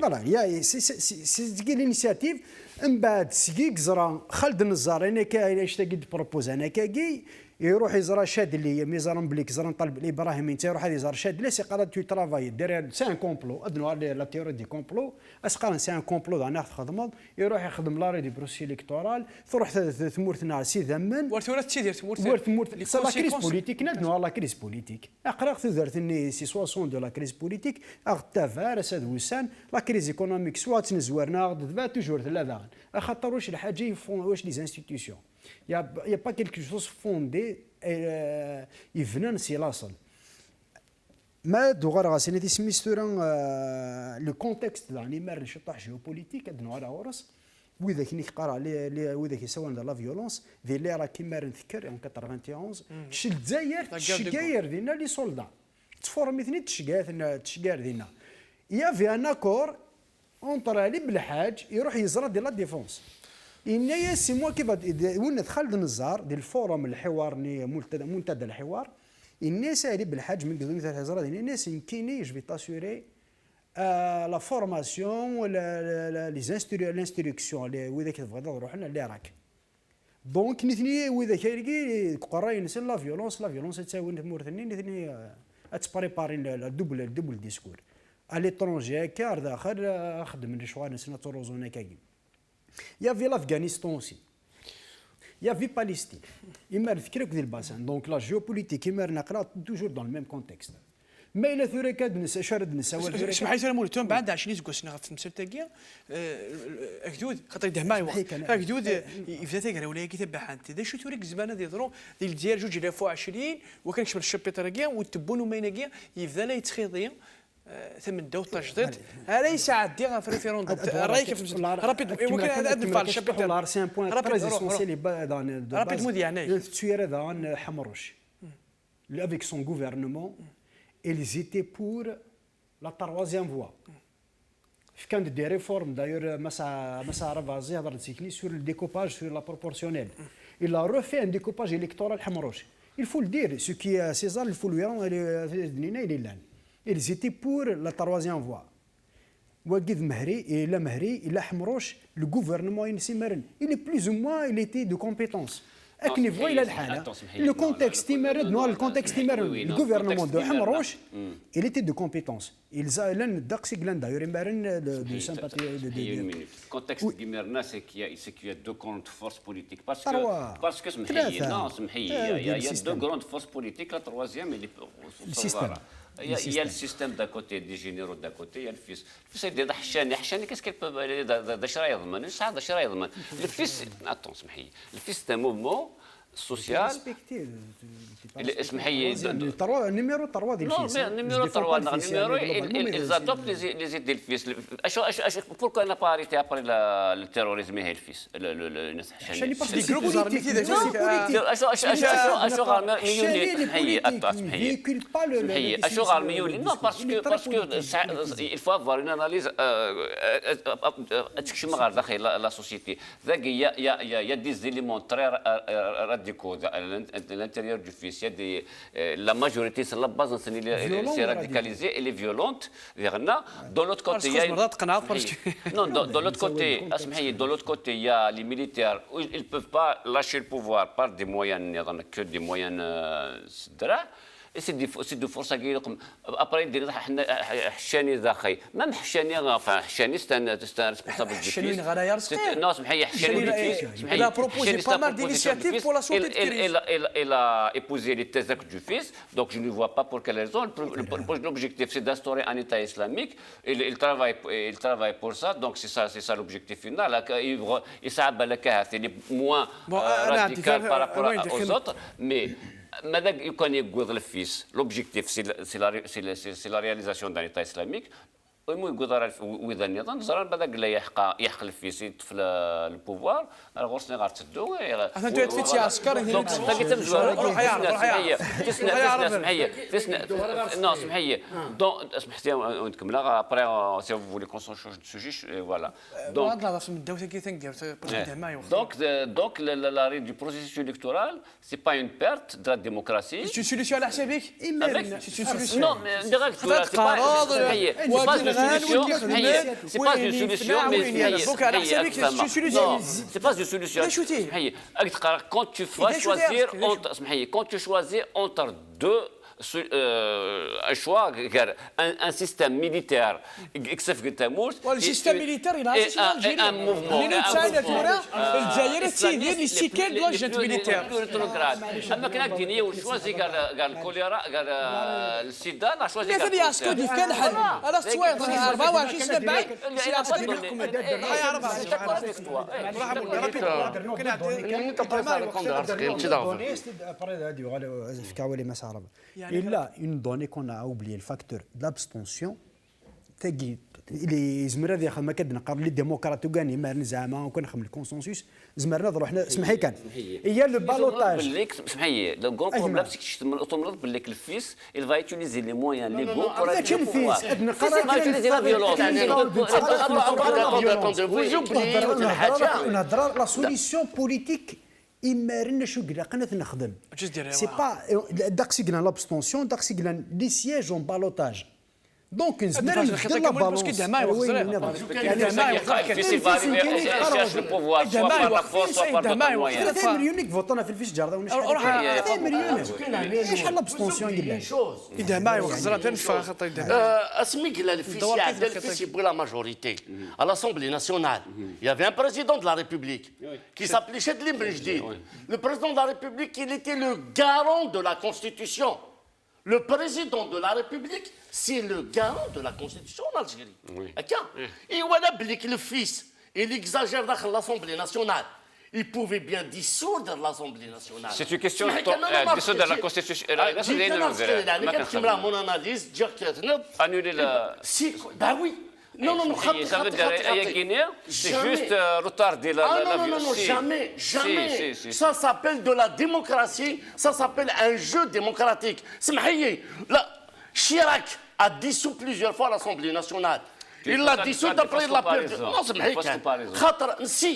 Voilà, c'est l'initiative. من بعد سقيق زرا خالد النزار انا كاين قد بروبوز انا كاكي يروح يزرا شاد لي ميزران بليك زرا نطلب الابراهيم انت يروح يزرا شاد لي سي قرا تو ترافاي دير سي ان كومبلو ادنو لا تيوري دي كومبلو اسقال سي ان كومبلو انا خدمض يروح يخدم لا ريدي بروسي الكتورال تروح ثمورتنا سي ذمن ورث تيدير ثمورت لا كريز بوليتيك ندنو لا كريز بوليتيك اقرا ثدرتني سي 60 دو لا كريز بوليتيك اغتافار اسد وسان لا كريز ايكونوميك سوا تنزورنا دابا توجور ثلاثه خاطر واش الحاجه يفون واش لي انستيتيوشن يا با كيلكو شوز فوندي يفنن سي لاصل ما دوغار غاسيني دي سميستوران لو كونتكست يعني مار نشطح جيوبوليتيك ادنو على ورس وإذا كني قرا لي وإذا كيسوى لا فيولونس ذي لي راه كيما نذكر ان 91 الجزائر تشكاير دينا لي سولدا تفورمي ثني تشكاير دينا يا في ان اكور اونطر علي بالحاج يروح يزرع ديال لا ديفونس إنايا سي موا كيف ولنا خالد النزار ديال الفورم الحوار منتدى الحوار الناس علي بالحاج من قدوم مثال الهزاره ديال الناس يمكنني جو في تاسوري لا فورماسيون ولا لي لانستركسيون وإذا كتبغي تروح لنا اللي راك دونك نثني وإذا كاين قراي نسن لا فيولونس تساوي مورثني نثني اتبريباري الدوبل ديسكور à l'étranger هكا داخل خدم شويه نسنا تروزونا كاين يا في l'Afghanistan aussi يا في باليستين إما نذكرك ذي الباسان دونك لا جيوبوليتيك إما نقرا توجور دون الميم كونتكست ما إلا ثوري كاد نسا شارد نسا اسمح لي سلام ولتون بعد 20 سكوسنا غتمثل تاكيا اكدود خاطر يدهم معايا وقت اكدود يبدا تاكرا ولا كيتبع انت دا شو توريك زمانه ديال ديال 2020 وكان كشبر الشابيتر كاع وتبونو ماينا كاع يبدا لا يتخيضيا ثمن دو تجديد هذا يساعد ديغا في ريفيروندوم رايك كيف رابيد ممكن هذا نفعل الشابيتر سي ان بوين تري اسونسييل رابيد مود يعني تسوير هذا حمروش avec son gouvernement ils étaient pour la troisième voie كان دي ريفورم دايور مسا رافازي هضر سيكلي sur le découpage sur la proportionnelle il a refait un découpage électoral حمروش il faut le dire ce qui est César il faut lui rendre il est là. Ils étaient pour la troisième voie. Ouagid Mahri et la Mahri, il a Hamrouch, le gouvernement il est plus ou moins, il était de compétence. À quel niveau il a le contexte le gouvernement de Hamrouch, il était de compétence. Ils ont l'un d'ailleurs de sympathie Le contexte Guimerna, c'est qu'il y a deux grandes forces politiques. Parce que il y a deux grandes forces politiques. La troisième, elle est il y a le système d'un côté, des généraux d'un côté, il y a le fils. Le fils, il dit Hachani, qu'est-ce qu'il peut le fils, attends, le fils, c'est un mouvement social. Numéro 3 des fils. Non, numéro 3, ils adoptent les idées du fils. Pourquoi on n'a pas arrêté après le terrorisme et le fils Non, parce qu'il faut avoir une analyse la société. Il y a des éléments très radicaux à l'intérieur du fils. La majorité, c'est la base, c'est radicalisé, elle est violente. Dans l'autre côté, il y a dans l'autre côté, il y a les militaires. Ils ne peuvent pas lâcher le pouvoir par des moyens, que des moyens et c'est de force à guérir. Après, Hachani Zakhay. Même Hachani, enfin, Hachani, c'est un responsable du fils. Non, il a proposé pas mal d'initiatives pour la santé de crise. Elle a épousé les thèses du fils, donc je ne vois pas pour quelle raison. L'objectif, c'est d'instaurer un État islamique. Il travaille pour ça, donc c'est ça l'objectif final. Il s'abat la carte, il est moins radical par rapport aux autres, mais ماذا يكون يقود الفيس لوبجيكتيف سي لا رياليزاسيون دان ايتا اسلاميك ويمو يقود وإذا النظام زرار بدا قال يحق الفيس يطفل البوفوار غورسني غار تسدو انا دويت فيتي عسكر هنا تلقيت مزوار روح يعرف تسنى سمحيه تسنى نو سمحيه دونك سمحتي ونكملها ابري سي فو فولي كون سون شونج دو سوجي فوالا دونك هذا في الدوله كي تنقر دونك la règle du processus électoral c'est pas une perte de la démocratie سي سوليسيون على حسابك سي سوليسيون non mais direct c'est pas une solution mais c'est pas une solution quand tu vas choisir quand tu choisis entre deux un choix, un système militaire, le système militaire, il a un mouvement. أما كان الدينية وشوازي قال الكوليرا قال السيدا لا شوازي قال يا سكودي كان حل انا سويت 24 سنه بعد سي عسكري يحكم Il a une donnée qu'on a oublié, le facteur d'abstention. اللي زمرنا ذي خدمه كنقرب لي ديمقراط وكاني ما زعما وكنخدم الكونسنسوس زمرنا روحنا سمحي كان هي لو بالوتاج سمحي لو كون بروبليم سي كتشتم الاوتومرات باللي الفيس il va utiliser les moyens légaux pour هذاك الفيس نقرا utiliser la violence نهضر لا سوليسيون بوليتيك إما شو قلنا قناة نخدم سي با داكسي قلنا لابستونسيون داكسي قلنا لي سياج اون بالوتاج دونك نزمر نبدل لا بالونس مليون فوتنا في الفيس جارده ونشوف مليون شحال لابستونسيون قلنا اذا ما يخزر تنفع خطي اسمي قال الفيس يعدل الفيس يبغي لا ماجوريتي à l'Assemblée nationale il y avait un président de la République qui s'appelait Chedli Benjdid le président de la République il était le garant de la Constitution. Le président de la République, c'est le garant de la Constitution en Algérie. Et voilà, le fils, il exagère dans l'Assemblée nationale. Il pouvait bien dissoudre l'Assemblée nationale. C'est une question de dissoudre la Constitution. Mon analyse, dire que... Annuler la... Ben oui. Non, ça veut dire c'est juste retarder la violence. Non, jamais. Ça s'appelle de la démocratie, ça s'appelle un jeu démocratique. Chirac a dissous plusieurs fois l'Assemblée nationale. Il l'a dissous après la période. Non, c'est Si.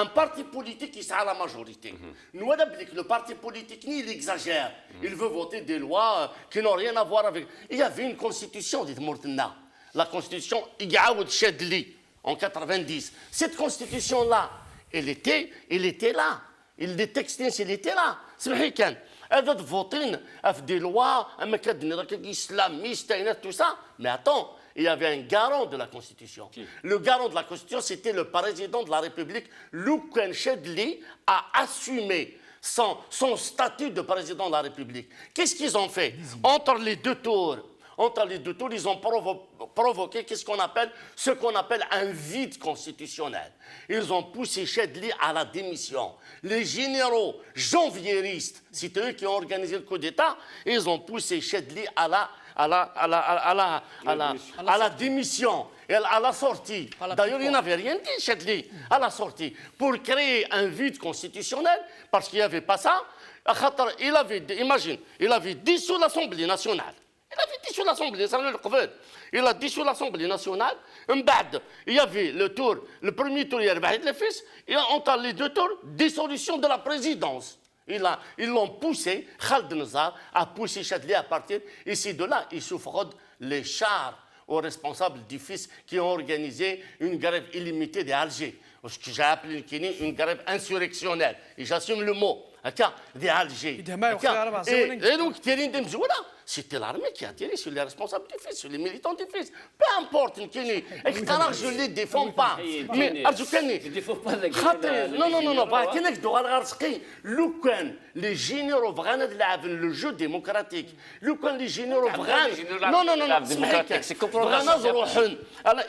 Un parti politique qui sera à la majorité. Nous, le parti politique, il exagère. Il veut voter des lois qui n'ont rien à voir avec... Il y avait une constitution, dit Mourtena. La constitution Igaoud Chedli en 90. Cette constitution-là, elle était là. Les textes, il était là. C'est vrai qu'il y a des lois, islamistes, tout ça. Mais attends, il y avait un garant de la Constitution. Le garant de la Constitution, c'était le président de la République. Louken Chedli a assumé son statut de président de la République. Qu'est-ce qu'ils ont fait? Entre les deux tours, ils ont provoqué ce qu'on appelle un vide constitutionnel. Ils ont poussé Chedli à la démission. Les généraux janvieristes, c'est eux qui ont organisé le coup d'État, ils ont poussé Chedli à la démission, à la sortie. D'ailleurs, il n'avait rien dit, Chedli, à la sortie. Pour créer un vide constitutionnel, parce qu'il n'y avait pas ça, il avait dissous l'Assemblée nationale. Il a dissous l'Assemblée nationale. Il y avait le premier tour, il y avait le fils, et entre les deux tours, dissolution de la présidence. Ils l'ont poussé, Khaled Nazar a poussé Chedli à partir, et c'est de là, ils souffrent les chars aux responsables du fils qui ont organisé une grève illimitée d'Alger. Ce que j'ai appelé une grève insurrectionnelle. Et j'assume le mot. d'Alger. Et donc, c'était l'armée qui a tiré sur les responsables du fils, sur les militants du fils. Peu importe, je ne les défends pas. Mais, je ne défends pas la guerre. Non, les généraux le jeu démocratique. Les généraux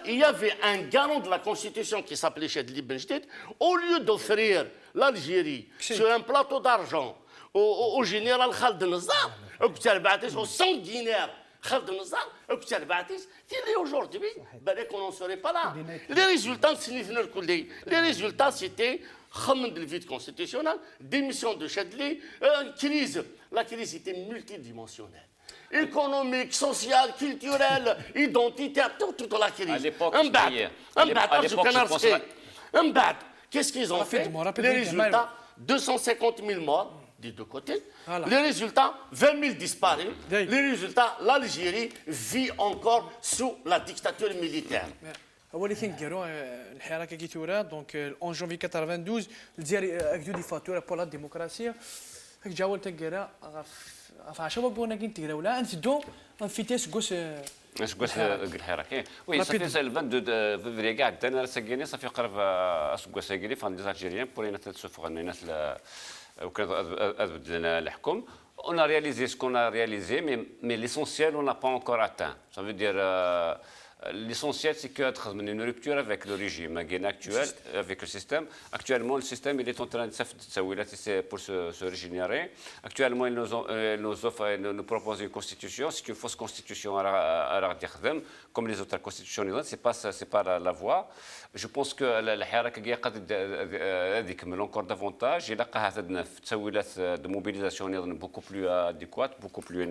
il y avait un garant de la Constitution qui s'appelait Chedli Benjdid. Au lieu d'offrir l'Algérie sur un plateau d'argent, au général Khaled Nazar, قلت 100 دينار Khaled Nazar, قلت 14 aujourd'hui, ben qu'on ne serait pas là. Les résultats, c'était le vide constitutionnel, démission de Chadli, une crise. La crise était multidimensionnelle. Économique, sociale, culturelle, identitaire, toute la crise. À l'époque, qu'est-ce qu'ils ont fait? Les résultats, 250 000 morts des deux côtés. Voilà. Les résultats, 20 000 disparus. Les résultats, l'Algérie vit encore sous la dictature militaire. ولكن كانوا الحركه كي تورا دونك 11 جونفي 92 الجزائر اكدو دي فاتوره بور لا ديموكراسيه هك جاول تنكرا فعشان بونا كي نتكرا ولا انتدو ان فيتيس غوس الحركه وي صافي 22 فيفري كاع دانا ساكيني صافي قرب اسكو ساكيني فان دي الجيريان بور ينات تسوفغ الناس وكان بدلنا الحكم. On a réalisé ce qu'on a réalisé, mais l'essentiel, on n'a pas encore atteint. Ça veut dire, l'essentiel, c'est qu'il y a une rupture avec le régime actuel, avec le système. Actuellement, le système, il est en train de se pour se régénérer. Actuellement, ils nous proposent une constitution. C'est une fausse constitution, comme les autres constitutions. Ce n'est pas la voie. Je pense que la حركة قاعدة تكمل encore davantage. Il a عندنا تسويلات de mobilisation beaucoup plus adéquate, beaucoup plus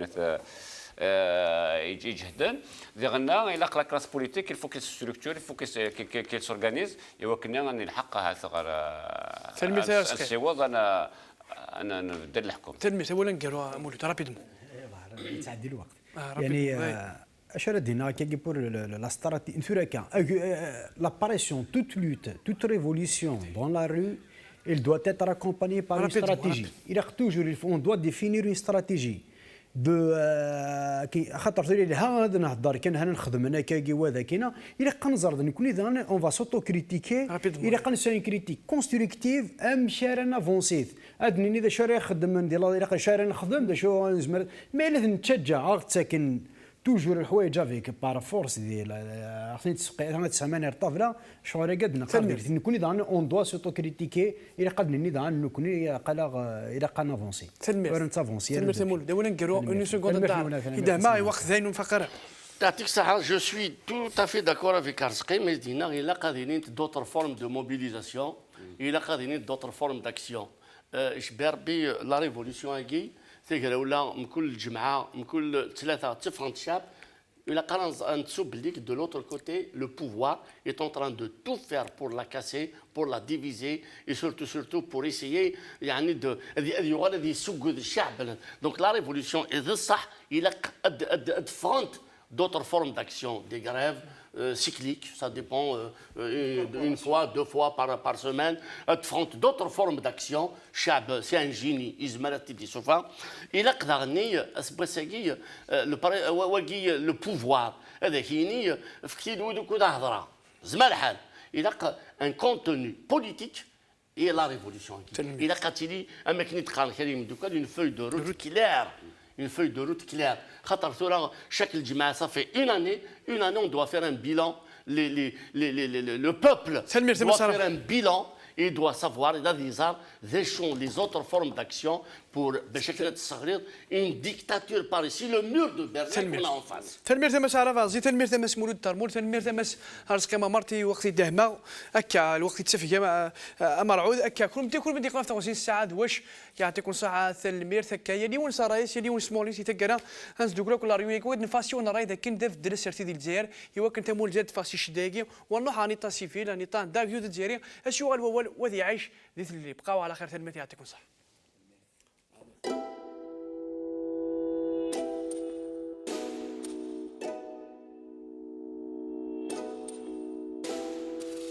يجهدن. ديالنا إلا la classe politique, il faut qu'elle se structure, il faut qu'elle s'organise. يوكلنا نلحقها ثغر السواد أنا ندير الحكم. تلميذ اولا نقالوا مولود رابيدمون. تعدي الوقت. يعني أشار دينا كي pour la stratégie l'apparition toute lutte toute révolution dans la rue elle doit être accompagnée par une stratégie il y a toujours on doit définir une stratégie de كي خاطر تقولي هذا نهضر كان هنا نخدم انا كاكي وهذا كاينه الا قنزر نكون اذا اون فا سوتو كريتيكي الا قنسان كريتيك كونستركتيف ام شارنا افونسيت ادني اذا شاري خدم ندير الا شاري نخدم دا شو نزمر ما الا نتشجع ساكن توجور الحوايج افيك بار فورس ديال عرفتي تسقي تسمعني الطفله شغل قد نقدر نكون اذا اون دوا سوتو كريتيكي الا قد اذا نكون الا قا نافونسي تنمير تمول دولا نقروا اون سكوند اذا ما وقت زين فقره يعطيك الصحة. Je suis tout à fait d'accord avec Arsqi, mais il a قادرين d'autres formes de mobilisation, il a قادرين d'autres formes d'action. إجبار لا ريفوليسيون هاكي تيقرا ولا من كل جمعة من كل ثلاثة تفهم الشعب إلا قرا نتسو بلي de l'autre côté le pouvoir est en train de tout faire pour la casser, pour la diviser et surtout pour essayer يعني de يغادي يسوق الشعب. Donc la révolution إذا صح إلا فهمت d'autres formes d'action, des grèves cycliques, ça dépend une fois, 2 fois par semaine, d'autres formes d'action. C'est un génie, il a le pouvoir, il a un contenu politique et la révolution. Il a une feuille de route claire. Une feuille de route claire. Chaque dimanche, ça fait une année, on doit faire un bilan. Le peuple doit faire un bilan et doit savoir, il a les autres formes d'action pour une dictature par ici, le mur de Berlin qu'on a en face. تنمير تمس عرفازي تنمير تمس مولود ترمول تنمير تمس هرس كما مرتي وقت دهما اكا الوقت تسفيه مرعود اكا كل بدي يقرا في 50 ساعه واش يعطيكم ساعه تنمير ثكايه لي ونس رايس لي ونس موليس تكرا هنس دوكلا كل ريوي كود نفاسيون راي ذاك كنت في درس سرتي ديال الجزائر يوا كنت مول جاد فاسي شداقي والله اني تا سيفيل اني تا داك يود الجزائري اشو هو وذي عايش ذي اللي بقاو على خير تنمير يعطيكم صح.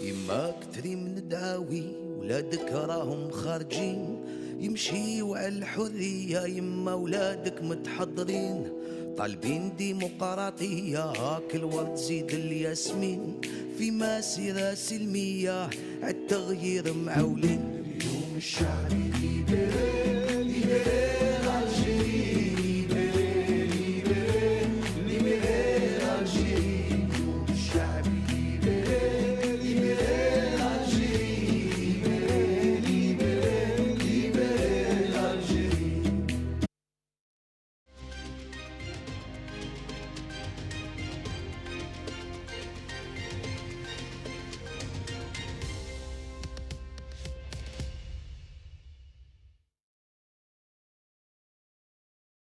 يما كثري من الدعاوي ولادك راهم خارجين يمشيوا على الحرية يما ولادك متحضرين طالبين ديمقراطية هاك الورد زيد الياسمين في مسيرة سلمية عالتغيير معولين اليوم الشعب يدير